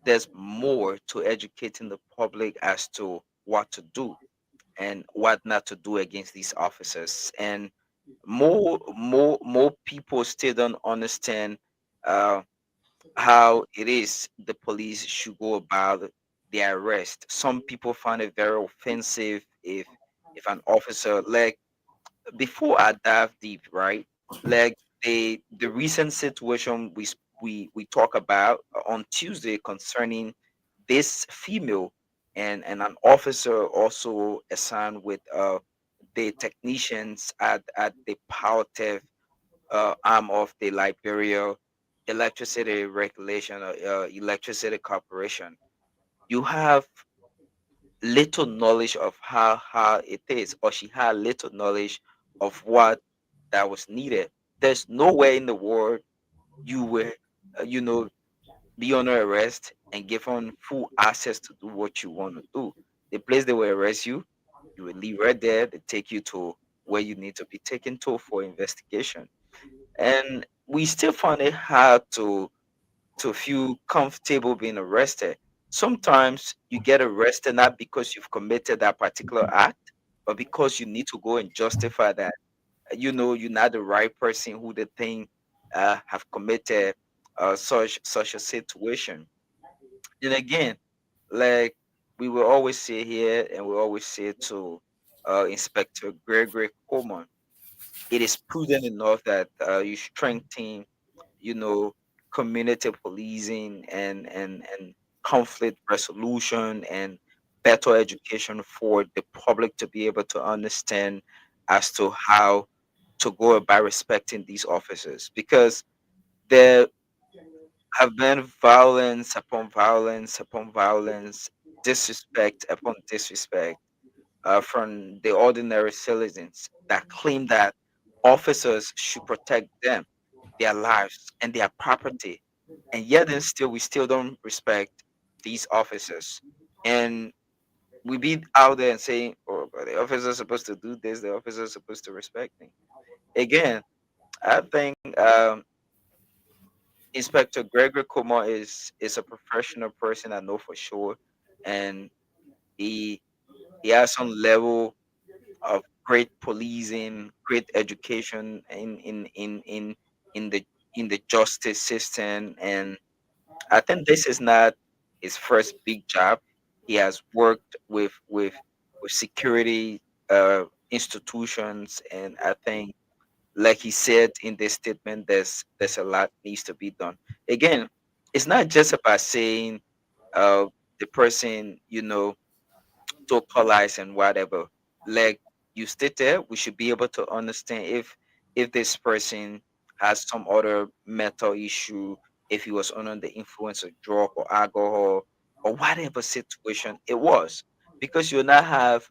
there's more to educating the public as to what to do and what not to do against these officers. And more people still don't understand uh, how it is the police should go about their arrest. Some people find it very offensive if an officer, like, before I dive deep, right? Like the recent situation we talk about on Tuesday concerning this female and an officer also assigned with the technicians at the Power Tech arm of the Liberia Electricity Regulation Electricity Corporation. You have little knowledge of how it is, or she had little knowledge of what that was needed. There's nowhere in the world you will, you know, be under arrest and given full access to do what you want to do. The place they will arrest you, you will leave right there. They take you to where you need to be taken to for investigation. And we still find it hard to feel comfortable being arrested. Sometimes you get arrested not because you've committed that particular act, but because you need to go and justify that. You know, you're not the right person who they think have committed such a situation. And again, like we will always say here, and we always say to Inspector Gregory Coleman, it is prudent enough that you strengthen, community policing and conflict resolution and better education for the public to be able to understand as to how to go about respecting these officers, because there have been violence upon violence upon violence, disrespect upon disrespect from the ordinary citizens that claim that officers should protect them, their lives, and their property, and yet and still we still don't respect these officers, and we be out there and saying, "Oh, but the officer is supposed to do this. The officer is supposed to respect me." Again, I think Inspector Gregory Kumar is a professional person, I know for sure, and he he has some level of great policing, great education in the in the justice system, and I think this is not his first big job. He has worked with security institutions, and I think, like he said in this statement, there's a lot needs to be done. Again, it's not just about saying uh, the person, to colors and whatever. Like you stated, we should be able to understand if this person has some other mental issue, if he was under the influence of drug or alcohol or whatever situation it was. Because you'll not have,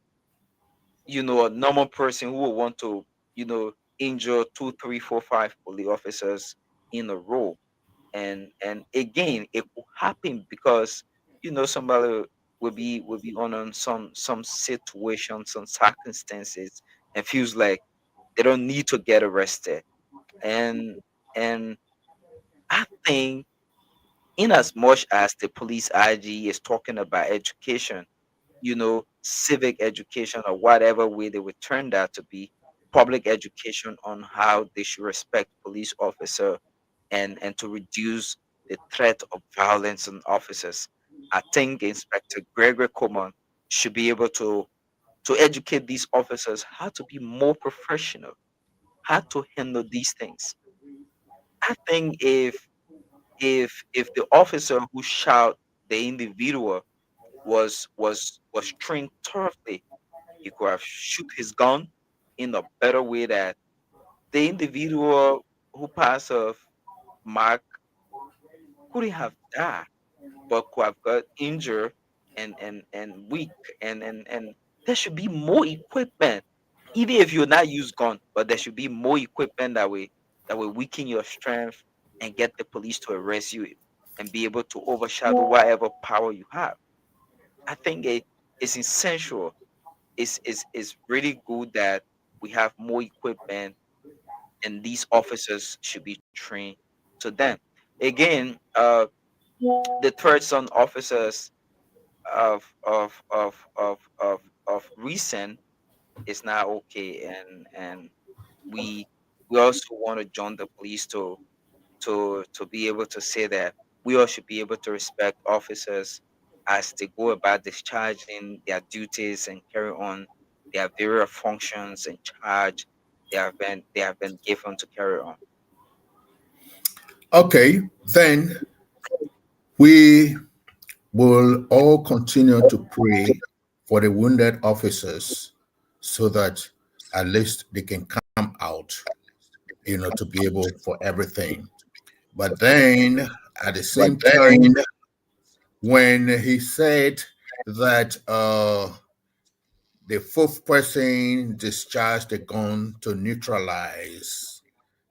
a normal person who will want to, injure two, three, four, five police officers in a row, and again it will happen because somebody will be on some situation, some circumstances, and feels like they don't need to get arrested, and I think, in as much as the police IG is talking about education, civic education or whatever way they would turn that to be, public education on how they should respect police officer and to reduce the threat of violence on officers. I think Inspector Gregory Coleman should be able to educate these officers how to be more professional, how to handle these things. I think if the officer who shot the individual was trained thoroughly, he could have shoot his gun in a better way that the individual who passed off Mark couldn't have died, but could have got injured and weak, and there should be more equipment, even if you're not use gun, but there should be more equipment that will weaken your strength and get the police to arrest you and be able to overshadow whatever power you have. I think it's essential. It's really good that we have more equipment, and these officers should be trained to them. Again, the threats on officers of recent is not okay, and we we also want to join the police to be able to say that we all should be able to respect officers as they go about discharging their duties and carry on their various functions and charge they have been given to carry on. Okay, then we will all continue to pray for the wounded officers so that at least they can come out, to be able for everything. But then at the same time, when he said that the fourth person discharged the gun to neutralize,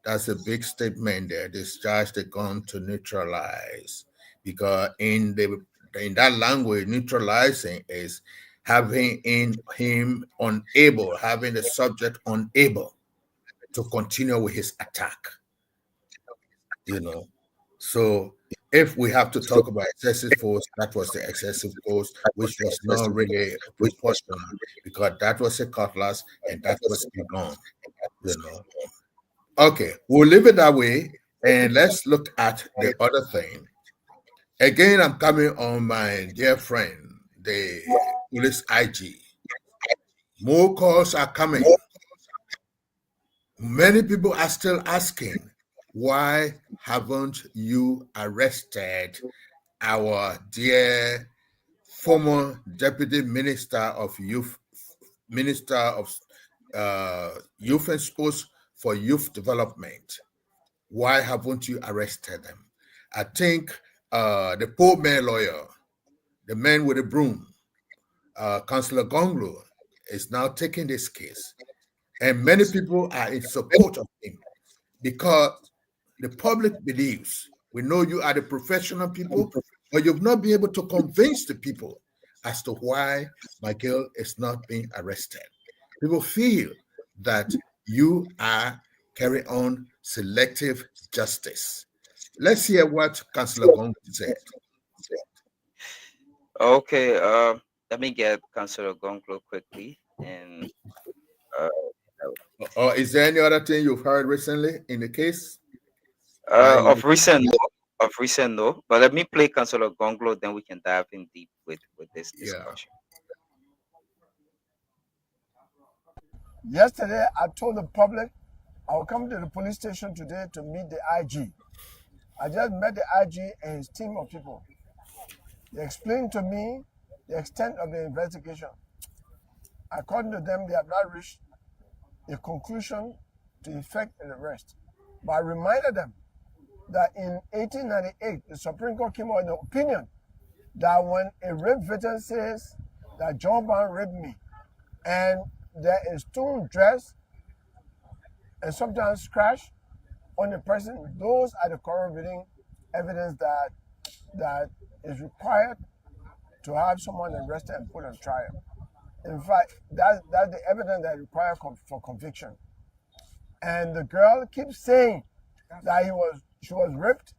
that's a big statement there. Discharge the gun to neutralize, because in that language, neutralizing is having him unable, having the subject unable to continue with his attack. So if we have to talk about excessive force, that was the excessive force, which was not really proportional, because that was a cutlass and that was a gun. Okay, we'll leave it that way, and let's look at the other thing. Again, I'm coming on my dear friend, the police IG. More calls are coming. Many people are still asking, why haven't you arrested our dear former Deputy Minister of Youth, Minister of Youth and Sports for Youth Development? Why haven't you arrested them? I think the poor man lawyer, the man with the broom, Councillor Gonglo, is now taking this case. And many people are in support of him because the public believes, we know you are the professional people, but you've not been able to convince the people as to why Michael is not being arrested. People feel that you are carrying on selective justice. Let's hear what Councillor Gong said. Okay, let me get Councillor Gonglo quickly. And or is there any other thing you've heard recently in the case? Of recent, no. But let me play Councillor Gonglo, then we can dive in deep with this discussion. Yesterday, I told the public I will come to the police station today to meet the IG. I just met the IG and his team of people. They explained to me the extent of the investigation. According to them, they have not reached a conclusion to effect an arrest. But I reminded them that in 1898, the Supreme Court came out with an opinion that when a rape victim says that John Brown raped me, and there is stool dress and sometimes scratch on the person, those are the corroborating evidence that is required to have someone arrested and put on trial. In fact, that's the evidence that is required for conviction. And the girl keeps saying that she was raped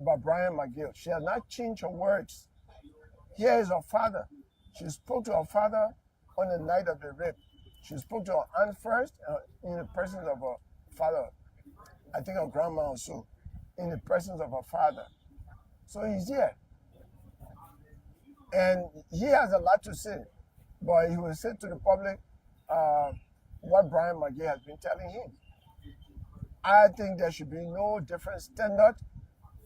by Brian McGill. She has not changed her words. Here is her father. She spoke to her father on the night of the rape. She spoke to her aunt first in the presence of her father. I think her grandma also, in the presence of her father. So he's here. And he has a lot to say, but he will say to the public what Brian McGill has been telling him. I think there should be no different standard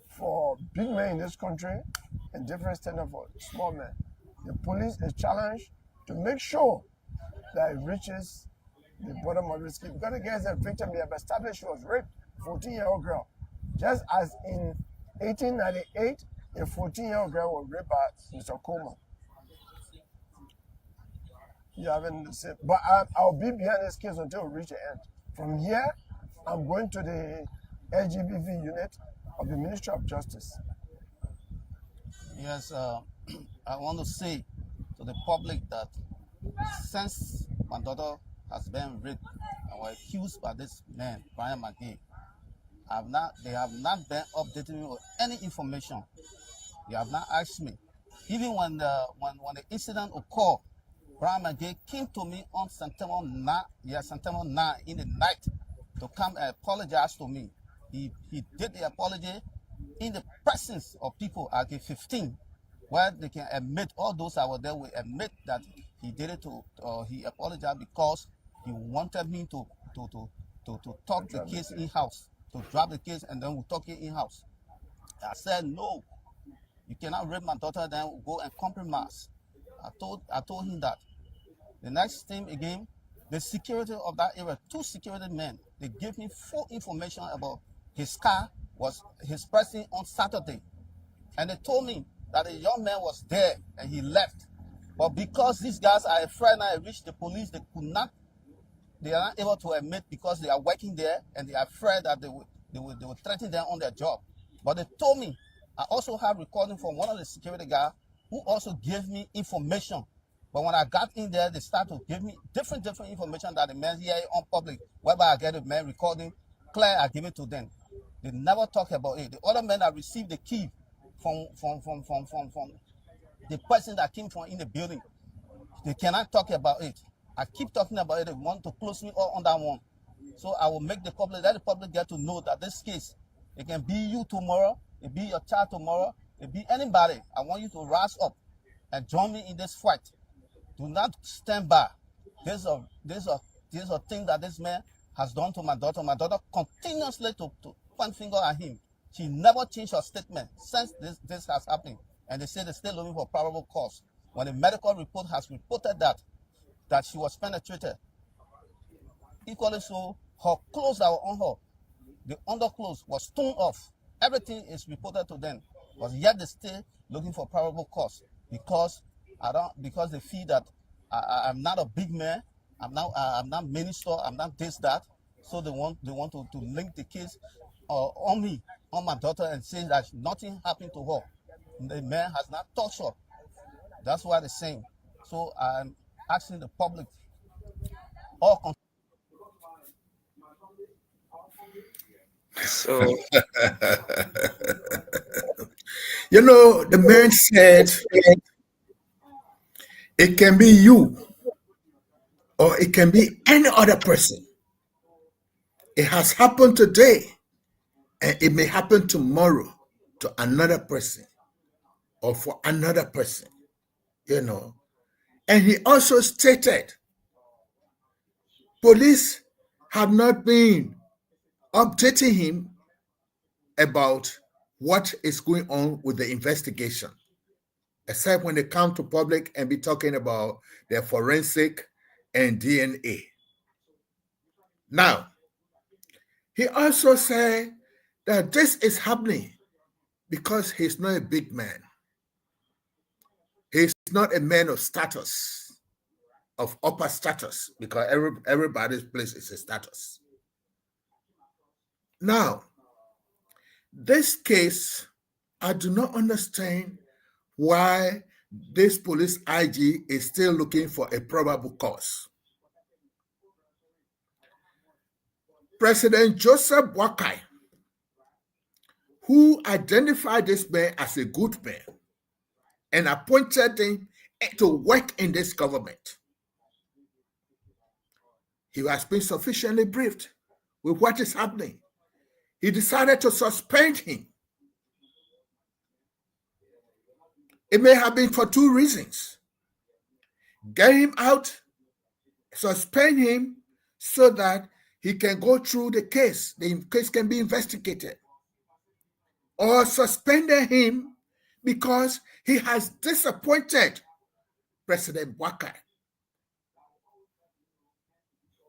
for big men in this country and different standard for small men. The police is challenged to make sure that it reaches the bottom of the scheme. Because against the victim, they have established she was raped, 14-year-old girl. Just as in 1898, a 14-year-old girl was raped by Mr. Coleman. You haven't said, but I'll be behind this case until we reach the end. From here, I'm going to the LGBV unit of the Ministry of Justice. Yes, I want to say to the public that since my daughter has been raped and was accused by this man, Brian McGill, they have not been updating me with any information. They have not asked me. Even when the incident occurred, Brian McGill came to me on September 9 in the night to come and apologize to me. He did the apology in the presence of people at the 15, where they can admit, all those that were there will admit that he did it he apologized because he wanted me to talk the case in-house, to drop the case and then we'll talk it in-house. I said, no, you cannot rape my daughter, then we'll go and compromise. I told him that. The next thing again, the security of that area, 2 security men, they gave me full information about his car was his person on Saturday. And they told me that a young man was there and he left. But because these guys are afraid now, I reached the police, they are not able to admit because they are working there and they are afraid that they will threaten them on their job. But they told me, I also have recording from one of the security guys who also gave me information. But when I got in there, they started to give me different information that the man here on public. Whether I get a man recording, clear, I give it to them. They never talk about it. The other men that received the key from the person that came from in the building, they cannot talk about it. I keep talking about it. They want to close me all on that one. So I will make the public, let the public get to know that this case, it can be you tomorrow, it be your child tomorrow, it be anybody. I want you to rise up and join me in this fight. Do not stand by. There's a these are things that this man has done to my daughter. My daughter continuously to point finger at him. She never changed her statement since this has happened. And they say they're still looking for probable cause. When the medical report has reported that she was penetrated. Equally so, her clothes that were on her, the underclothes was torn off. Everything is reported to them. But yet they still looking for probable cause because they feel that I'm not a big man. I'm not minister. I'm not this, that. So they want to link the case on me, on my daughter, and say that nothing happened to her. The man has not touched her. That's what they're saying. So I'm asking the public, all So You know, the man said, it can be you or it can be any other person. It has happened today and it may happen tomorrow to another person or for another person, you know. And he also stated, police have not been updating him about what is going on with the investigation, except when they come to public and be talking about their forensic and DNA. Now, he also said that this is happening because he's not a big man. He's not a man of status, of upper status, because everybody's place is a status. Now, this case, I do not understand why this police IG is still looking for a probable cause. President Joseph Boakai, who identified this man as a good man and appointed him to work in this government, he has been sufficiently briefed with what is happening. He decided to suspend him. It may have been for two reasons. Get him out, suspend him so that he can go through the case. The case can be investigated. Or suspended him because he has disappointed President Boakai.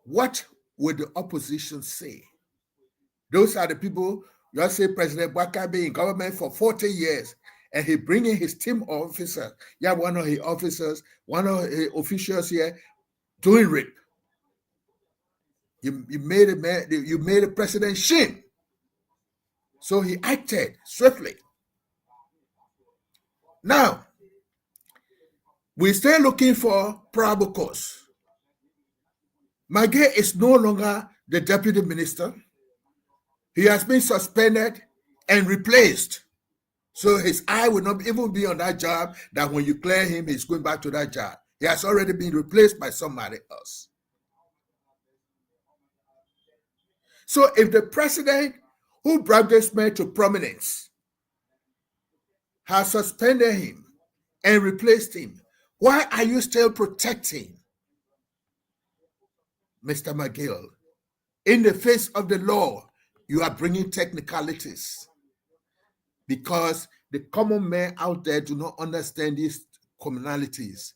What would the opposition say? Those are the people, you say President Boakai be in government for 40 years and he bringing his team of officers. Yeah, one of his officers, one of his officials here doing rape. You made a president shame. So he acted swiftly. Now, we're still looking for probable cause. Maggie is no longer the deputy minister. He has been suspended and replaced. So his eye will not even be on that job, that when you clear him, he's going back to that job. He has already been replaced by somebody else. So if the president who brought this man to prominence has suspended him and replaced him, why are you still protecting Mr. McGill? In the face of the law, you are bringing technicalities because the common man out there do not understand these commonalities.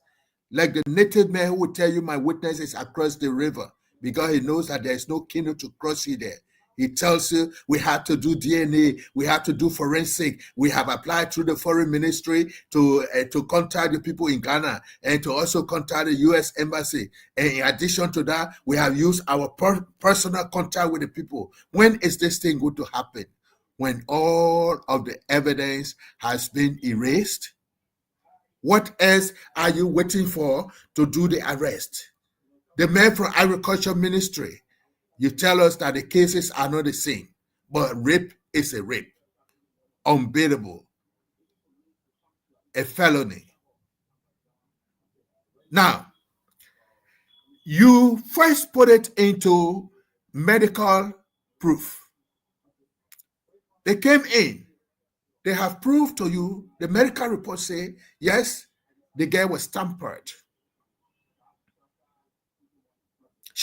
Like the native man who will tell you my witness is across the river because he knows that there is no canoe to cross you there. He tells you we have to do DNA, we have to do forensic. We have applied through the foreign ministry to contact the people in Ghana and to also contact the U.S. Embassy. And in addition to that, we have used our personal contact with the people. When is this thing going to happen? When all of the evidence has been erased? What else are you waiting for to do the arrest? The man from Agriculture Ministry, you tell us that the cases are not the same, but rape is a rape, unbeatable, a felony. Now, you first put it into medical proof. They came in, they have proved to you, the medical report say, yes, the girl was tampered.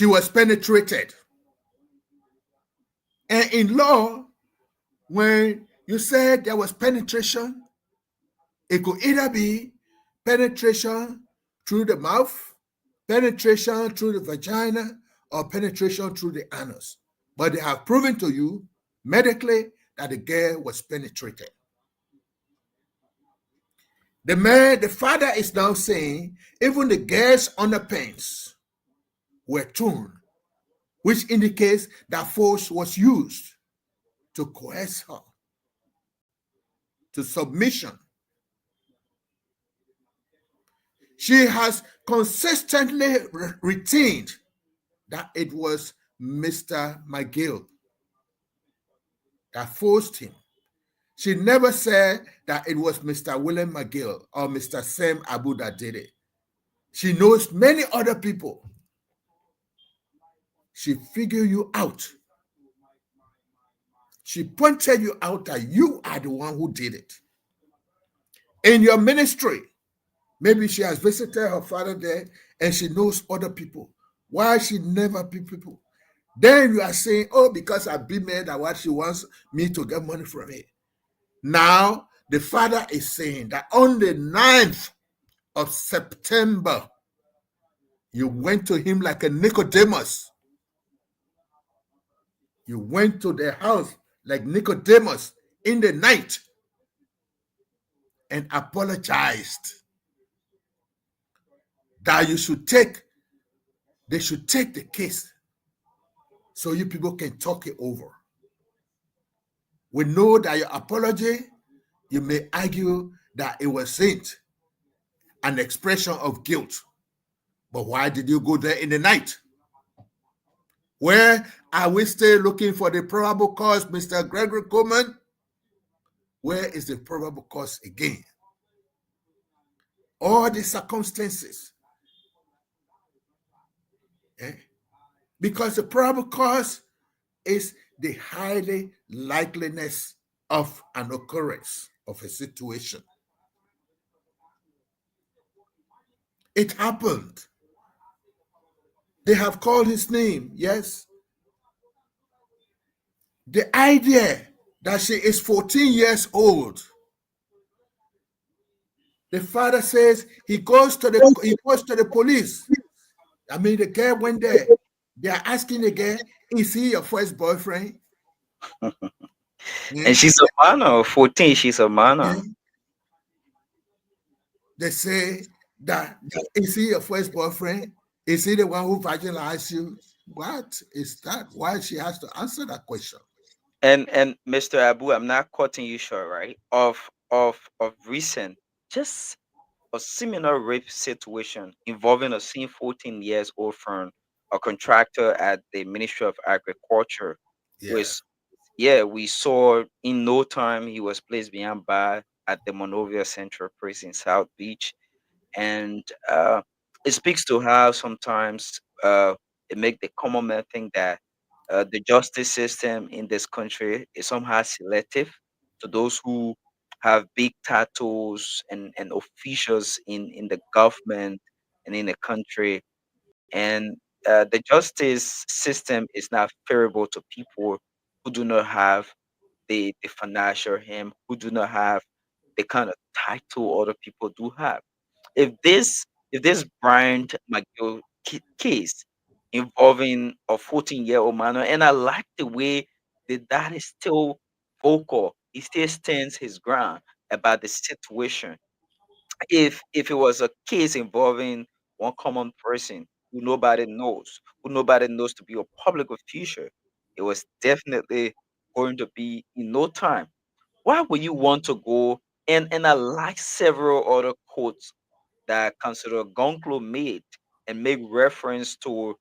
She was penetrated. And in law, when you said there was penetration, it could either be penetration through the mouth, penetration through the vagina, or penetration through the anus. But they have proven to you medically that the girl was penetrated. The father is now saying even the girl's underpants were torn, which indicates that force was used to coerce her to submission. She has consistently retained that it was Mr. McGill that forced him. She never said that it was Mr. William McGill or Mr. Sam Abu that did it. She knows many other people. She figured you out. She pointed you out that you are the one who did it. In your ministry, maybe she has visited her father there and she knows other people. Why she never pick people? Then you are saying, oh, because I be mad at what she wants me to get money from it. Now, the father is saying that on the 9th of September, you went to him like a Nicodemus. You went to their house like Nicodemus in the night and apologized that they should take the case so you people can talk it over. We know that your apology, you may argue that it wasn't an expression of guilt. But why did you go there in the night? Where are we still looking for the probable cause, Mr. Gregory Coleman? Where is the probable cause again? All the circumstances. Because the probable cause is the highly likeliness of an occurrence of a situation. It happened. They have called his name, yes. The idea that she is 14 years old. The father says he goes to the police. I mean, the girl went there. They are asking the girl, is he your first boyfriend? And she's a minor, 14, she's a minor. They say that, is he your first boyfriend? Is he the one who vaginalized you? What is that? Why she has to answer that question? And Mr. Abu, I'm not cutting you short, right? Of recent, just a similar rape situation involving a same 14 years old firm, a contractor at the Ministry of Agriculture. We saw in no time he was placed behind bars at the Monrovia Central Prison, South Beach. And it speaks to how sometimes it makes the common man think that the justice system in this country is somehow selective to those who have big titles and officials in the government and in the country. And the justice system is not favorable to people who do not have the financial him, who do not have the kind of title other people do have. If this Brian McGill case involving a 14-year-old minor, and I like the way the dad is still vocal, he still stands his ground about the situation. If it was a case involving one common person who nobody knows to be a public official, it was definitely going to be in no time. Why would you want to go? And I like several other quotes that Councillor Gonklo made and make reference to,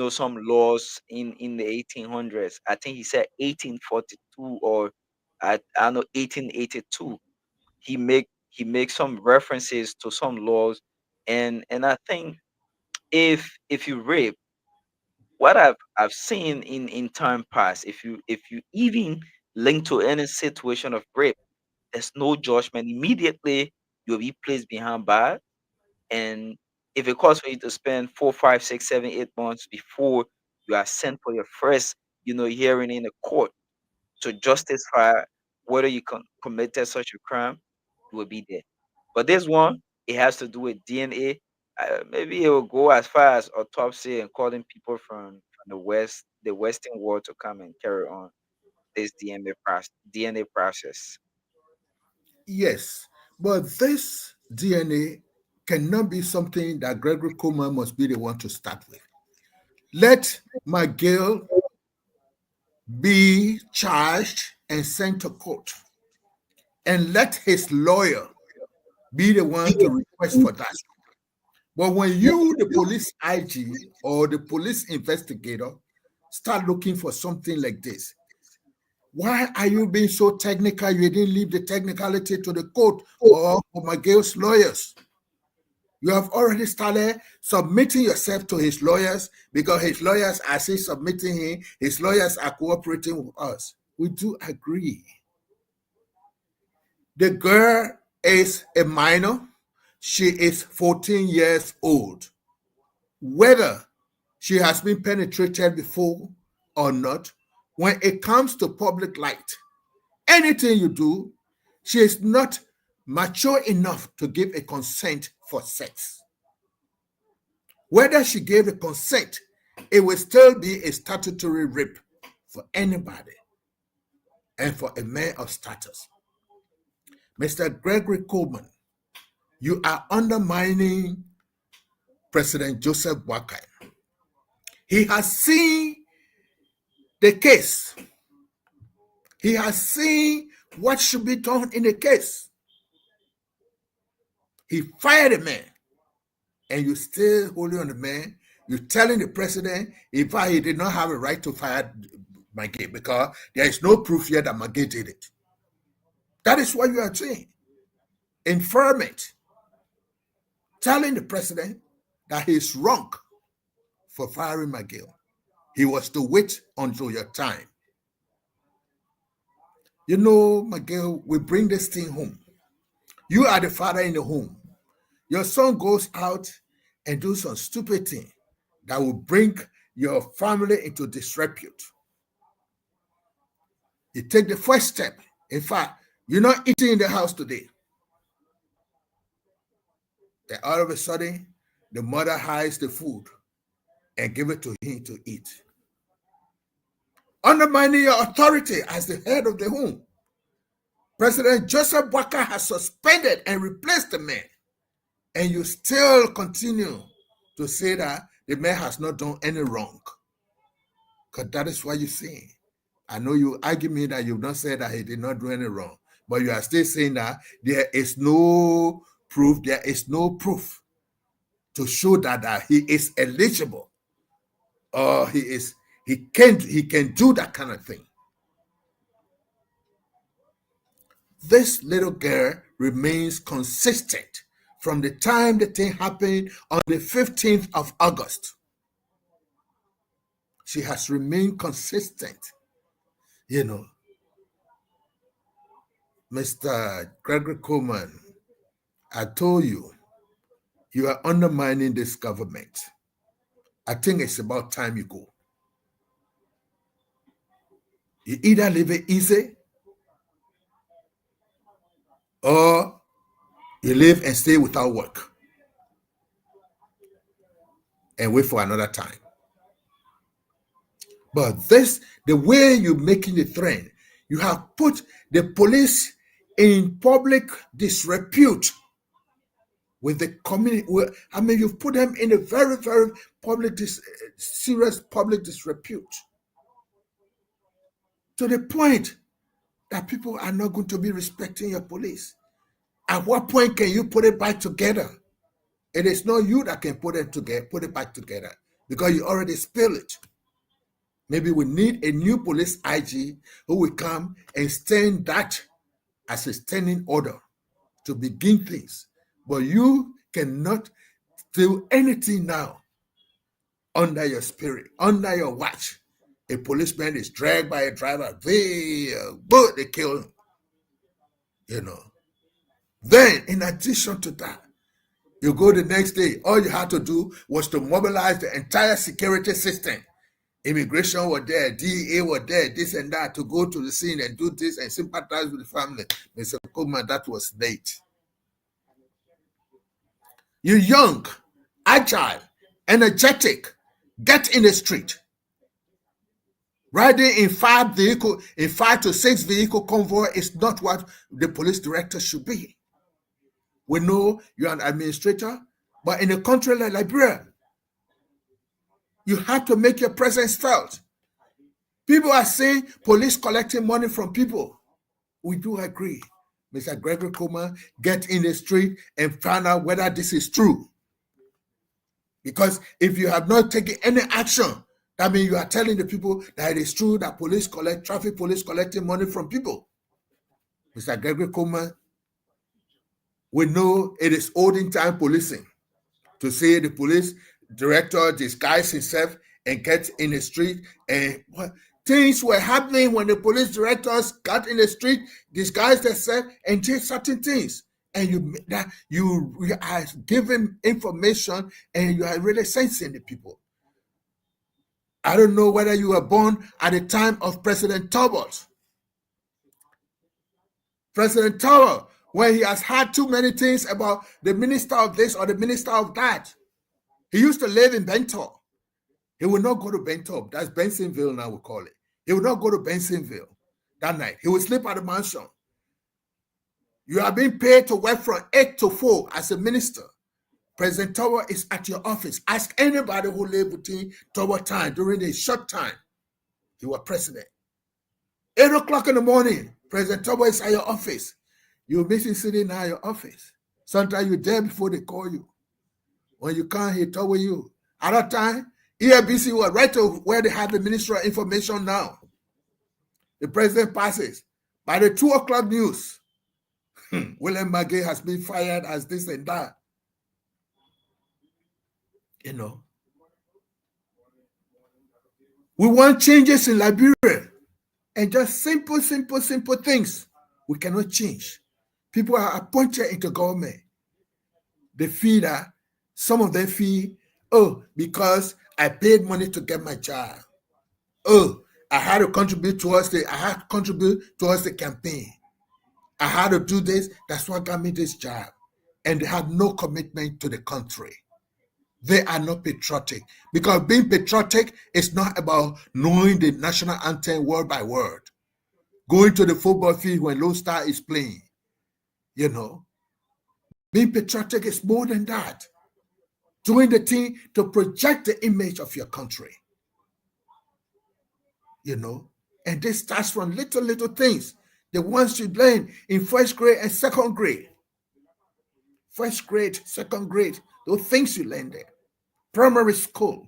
some laws in the 1800s. I think he said 1842 or I know 1882. He makes some references to some laws, and I think if you rape, what I've seen in time past, if you even link to any situation of rape, there's no judgment. Immediately you'll be placed behind bars, and if it costs for you to spend 4, 5, 6, 7, 8 months before you are sent for your first, hearing in the court to justify whether you committed such a crime, you will be there. But this one, it has to do with DNA. Maybe it will go as far as autopsy and calling people from the Western world to come and carry on this DNA process. Yes, but this DNA cannot be something that Gregory Coleman must be the one to start with. Let McGill be charged and sent to court, and let his lawyer be the one to request for that. But when you, the police IG or the police investigator, start looking for something like this, why are you being so technical? You didn't leave the technicality to the court or for McGill's lawyers. You have already started submitting yourself to his lawyers because his lawyers are still submitting him. His lawyers are cooperating with us. We do agree. The girl is a minor. She is 14 years old. Whether she has been penetrated before or not, when it comes to public light, anything you do, she is not mature enough to give a consent for sex. Whether she gave a consent, it will still be a statutory rape for anybody and for a man of status. Mr. Gregory Coleman, you are undermining President Joseph Boakai. He has seen the case. He has seen what should be done in the case. He fired a man, and you still holding on the man. You're telling the president, in fact, he did not have a right to fire McGill because there is no proof yet that McGill did it. That is what you are saying. Infirmate. Telling the president that he is wrong for firing McGill. He was to wait until your time. You know, McGill, we bring this thing home. You are the father in the home. Your son goes out and do some stupid thing that will bring your family into disrepute. You take the first step. In fact, you're not eating in the house today. Then all of a sudden, the mother hides the food and give it to him to eat. Undermining your authority as the head of the home. President Joseph Boakai has suspended and replaced the man. And you still continue to say that the man has not done any wrong. Because that is what you're saying. I know you argue me that you've not said that he did not do any wrong. But you are still saying that there is no proof. There is no proof to show that he is eligible. Or he can do that kind of thing. This little girl remains consistent from the time the thing happened on the 15th of August. She has remained consistent. You know, Mr. Gregory Coleman, I told you, you are undermining this government. I think it's about time you go. You either live it easy or you live and stay without work and wait for another time. But the way you're making the trend, you have put the police in public disrepute with the community. I mean, you've put them in a very, very serious public disrepute to the point that people are not going to be respecting your police. At what point can you put it back together? It is not you that can put it back together because you already spilled it. Maybe we need a new police IG who will come and stand that as a standing order to begin things. But you cannot do anything now under your spirit, under your watch. A policeman is dragged by a driver. They kill him. You know. Then, in addition to that, You go the next day, all you had to do was to mobilize the entire security system. Immigration were there, DEA were there, this and that, to go to the scene and do this and sympathize with the family. Mr. Coleman, that was late. You're young, agile, energetic. Get in the street. Riding in 5 to 6 vehicle convoy is not what the police director should be. We know you're an administrator, but in a country like Liberia, you have to make your presence felt. People are saying police collecting money from people. We do agree. Mr. Gregory Coleman, get in the street and find out whether this is true. Because if you have not taken any action, that means you are telling the people that it is true that traffic police collecting money from people. Mr. Gregory Coleman, we know it is olden time policing to say the police director disguised himself and get in the street, and things were happening when the police directors got in the street, disguised themselves, and did certain things. And you are giving information, and you are really sensing the people. I don't know whether you were born at the time of President Talbot. President Talbot, when he has had too many things about the minister of this or the minister of that. He used to live in Bentor. He would not go to Bentor. That's Bensonville now, we call it. He would not go to Bensonville that night. He would sleep at the mansion. You are being paid to work from 8 to 4 as a minister. President Talbot is at your office. Ask anybody who lived within Talbot time during a short time. He was president. 8 o'clock in the morning, President Talbot is at your office. You're missing sitting at your office. Sometimes you're there before they call you. When you can't, he talk with you. At that time, EFBC was right to where they have the Ministry of Information now. The president passes. By the 2 o'clock news, William Magee has been fired as this and that. You know. We want changes in Liberia. And just simple things we cannot change. People are appointed into government. They feel that some of them feel, oh, because I paid money to get my job. Oh, I had to contribute towards the campaign. I had to do this. That's what got me this job. And they have no commitment to the country. They are not patriotic. Because being patriotic is not about knowing the national anthem word by word. Going to the football field when Lone Star is playing. You know. Being patriotic is more than that. Doing the thing to project the image of your country. You know. And this starts from little things. The ones you learn in first grade and second grade. First grade, second grade. Those things you learn there. Primary school.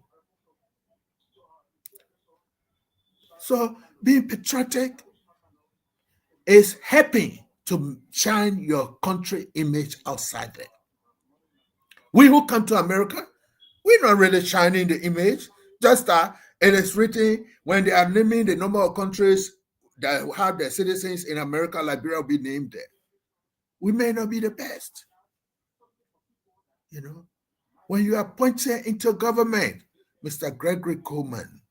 So being patriotic is helping to shine your country image outside there. We who come to America, we're not really shining the image. Just that it is written when they are naming the number of countries that have their citizens in America, Liberia will be named there. We may not be the best. You know, when you are appointed into government, Mr. Gregory Coleman,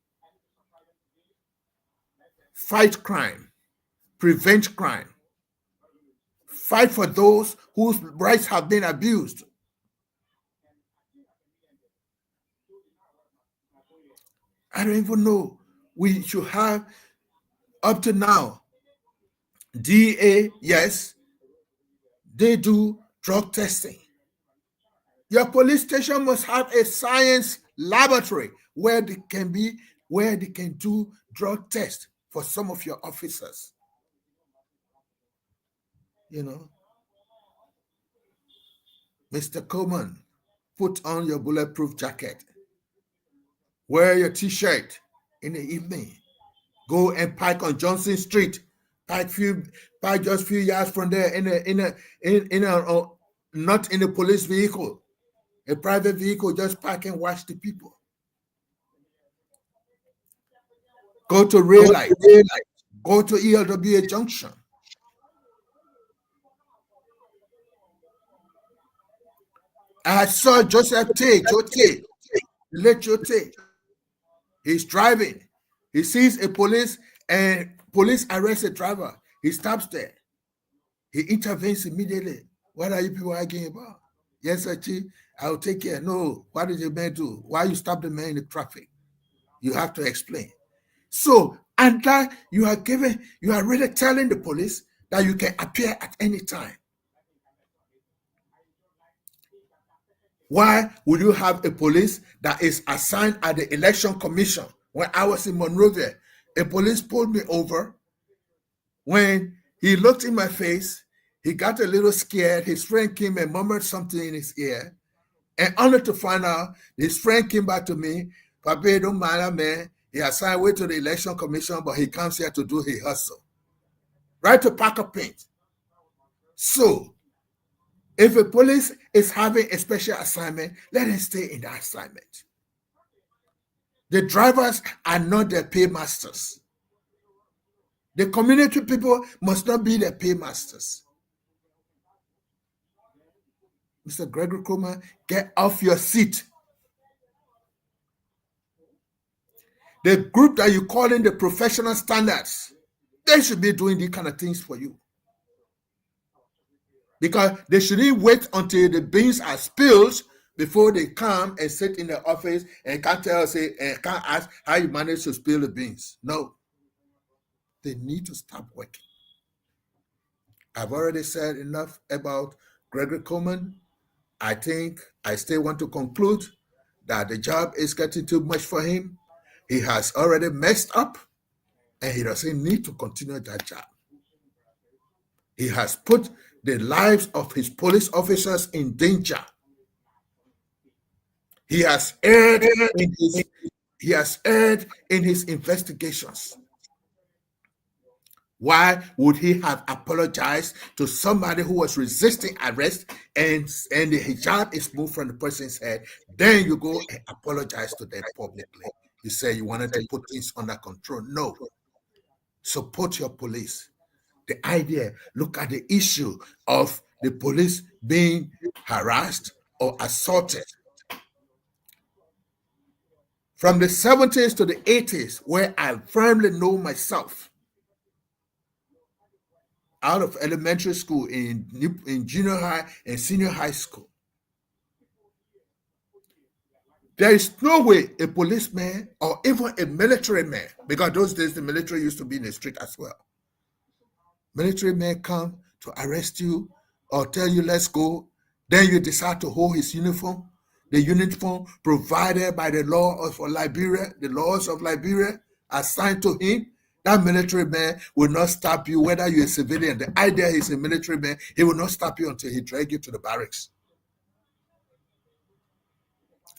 fight crime, prevent crime, fight for those whose rights have been abused. I don't even know. We should have, up to now, DEA, yes, they do drug testing. Your police station must have a science laboratory where they can do drug tests for some of your officers. You know, Mr. Coleman, put on your bulletproof jacket. Wear your t-shirt in the evening. Go and park on Johnson Street. Park just few yards from there not in a police vehicle. A private vehicle, just park and watch the people. Go to Rail Light. Go to ELWA Junction. I saw Joseph Tate, late Tate. He's driving. He sees a police and police arrest a driver. He stops there. He intervenes immediately. What are you people arguing about? Yes, sir, Chief, I'll take care. No, what did the man do? Why you stop the man in the traffic? You have to explain. So, and that you are really telling the police that you can appear at any time. Why would you have a police that is assigned at the election commission? When I was in Monrovia, a police pulled me over. When he looked in my face, he got a little scared. His friend came and murmured something in his ear. And only to find out, his friend came back to me, Papa, don't matter, man. He assigned way to the election commission, but he comes here to do his hustle. Right to pack a paint. So, if a police is having a special assignment, let him stay in that assignment. The drivers are not their paymasters. The community people must not be their paymasters. Mr. Gregory Coleman, get off your seat. The group that you call in the professional standards, they should be doing these kind of things for you. Because they shouldn't wait until the beans are spilled before they come and sit in the office and can't ask how you manage to spill the beans. No. They need to stop working. I've already said enough about Gregory Coleman. I think I still want to conclude that the job is getting too much for him. He has already messed up and he doesn't need to continue that job. He has put the lives of his police officers in danger. He has erred in his investigations. Why would he have apologized to somebody who was resisting arrest and the hijab is moved from the person's head? Then you go and apologize to them publicly. You say you wanted to put things under control. No. Support your police. The idea, look at the issue of the police being harassed or assaulted. From the 70s to the 80s, where I firmly know myself, out of elementary school, in junior high and senior high school, there is no way a policeman or even a military man, because those days the military used to be in the street as well. Military men come to arrest you or tell you let's go, then you decide to hold his uniform, the uniform provided by the law of Liberia, the laws of Liberia assigned to him. That military man will not stop you, whether you're a civilian. The idea he's a military man, he will not stop you until he drag you to the barracks.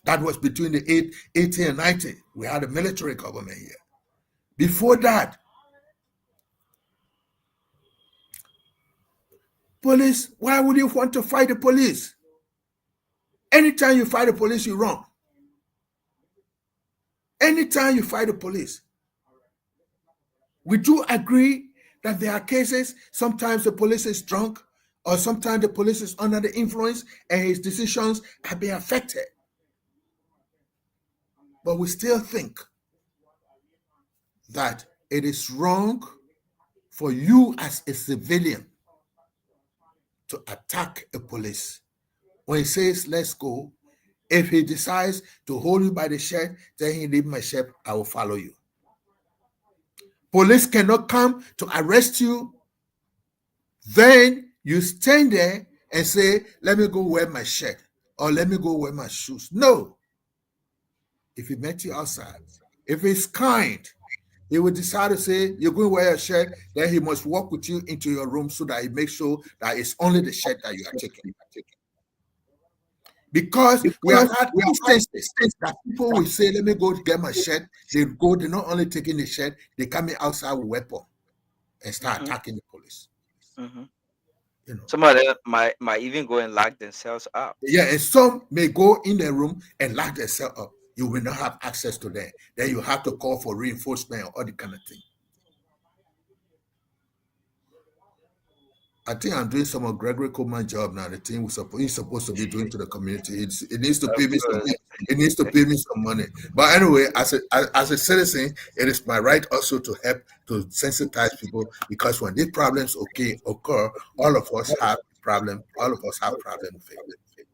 That was between the 80 and 90. We had a military government here. Before that, police, why would you want to fight the police? Anytime you fight the police, you're wrong. Anytime you fight the police. We do agree that there are cases, sometimes the police is drunk, or sometimes the police is under the influence and his decisions have been affected. But we still think that it is wrong for you as a civilian to attack a police. When he says, let's go, if he decides to hold you by the shirt, then he leave my shirt, I will follow you. Police cannot come to arrest you. Then you stand there and say, let me go wear my shirt or let me go wear my shoes. No. If he met you outside, if he's kind, he will decide to say, you're going to wear a shirt, then he must walk with you into your room so that he makes sure that it's only the shirt that you are taking. Because we have had instances that people will say, let me go to get my shirt. They go, they're not only taking the shirt, they come in outside with a weapon and start attacking the police. You know. Some of them might even go and lock themselves up. Yeah, and some may go in their room and lock themselves up. You will not have access to them. Then you have to call for reinforcement or all the kind of thing. I think I'm doing some of Gregory Coleman's job now. The thing he's supposed to be doing to the community. It needs to pay me some. It needs to pay me some money. But anyway, as a citizen, it is my right also to help to sensitize people, because when these problems occur, all of us have problem. All of us have problem with it.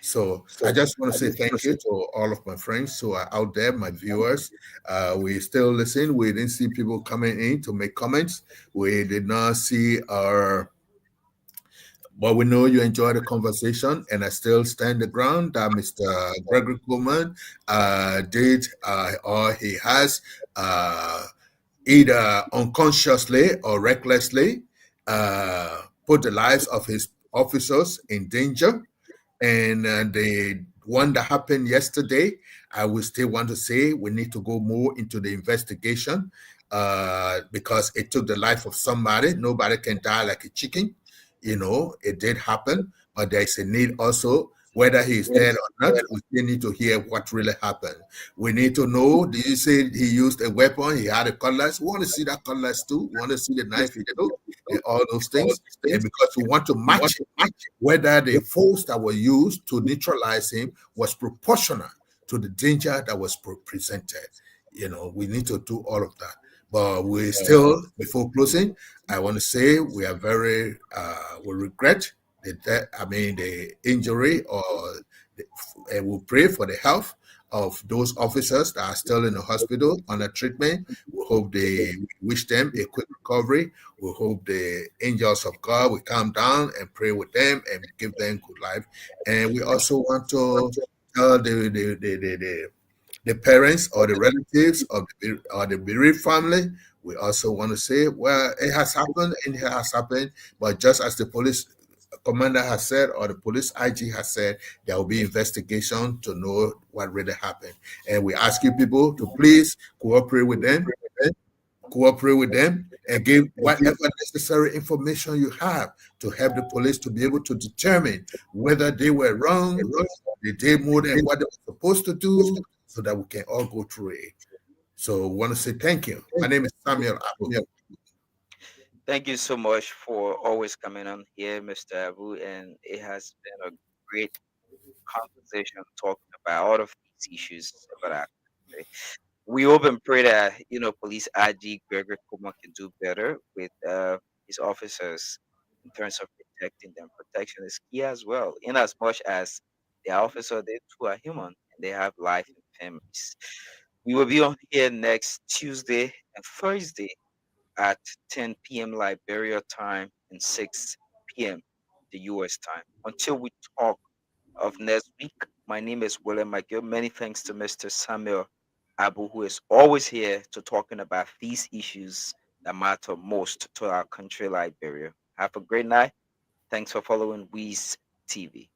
So I just want to say thank you to all of my friends who are out there, my viewers. We still listen. We didn't see people coming in to make comments. We did not see but we know you enjoy the conversation, and I still stand the ground that Mr. Gregory Coleman did or he has either unconsciously or recklessly put the lives of his officers in danger. And the one that happened yesterday, I will still want to say we need to go more into the investigation because it took the life of somebody. Nobody can die like a chicken. It did happen, but there is a need also, whether he's dead or not, we still need to hear what really happened. We need to know, did you say he used a weapon, he had a cutlass? We want to see that cutlass too. We want to see the knife he took, and all those things. And because we want to match whether the force that was used to neutralize him was proportional to the danger that was presented. We need to do all of that. But we still, before closing, I want to say we are we regret the injury, or we pray for the health of those officers that are still in the hospital under treatment. We wish them a quick recovery. We hope the angels of God will come down and pray with them and give them good life. And we also want to tell the parents or the relatives or the bereaved family, we also want to say, well, it has happened and it has happened, but just as the police commander has said, or the police IG has said, there will be investigation to know what really happened. And we ask you people to please cooperate with them, and give whatever necessary information you have to help the police to be able to determine whether they were wrong, they did more than what they were supposed to do, so that we can all go through it. So I want to say thank you. My name is Samuel Abu. Thank you so much for always coming on here, Mr. Abu, and it has been a great conversation talking about all of these issues about our country. We hope and pray that Police IG Gregory Kuma can do better with his officers in terms of protecting them. Protection is key as well, in as much as the officer, they too are human and they have life and families. We will be on here next Tuesday and Thursday at 10 p.m. Liberia time and 6 p.m. the U.S. time. Until we talk of next week, my name is William McGill. Many thanks to Mr. Samuel Abu, who is always here to talking about these issues that matter most to our country, Liberia. Have a great night. Thanks for following Weez TV.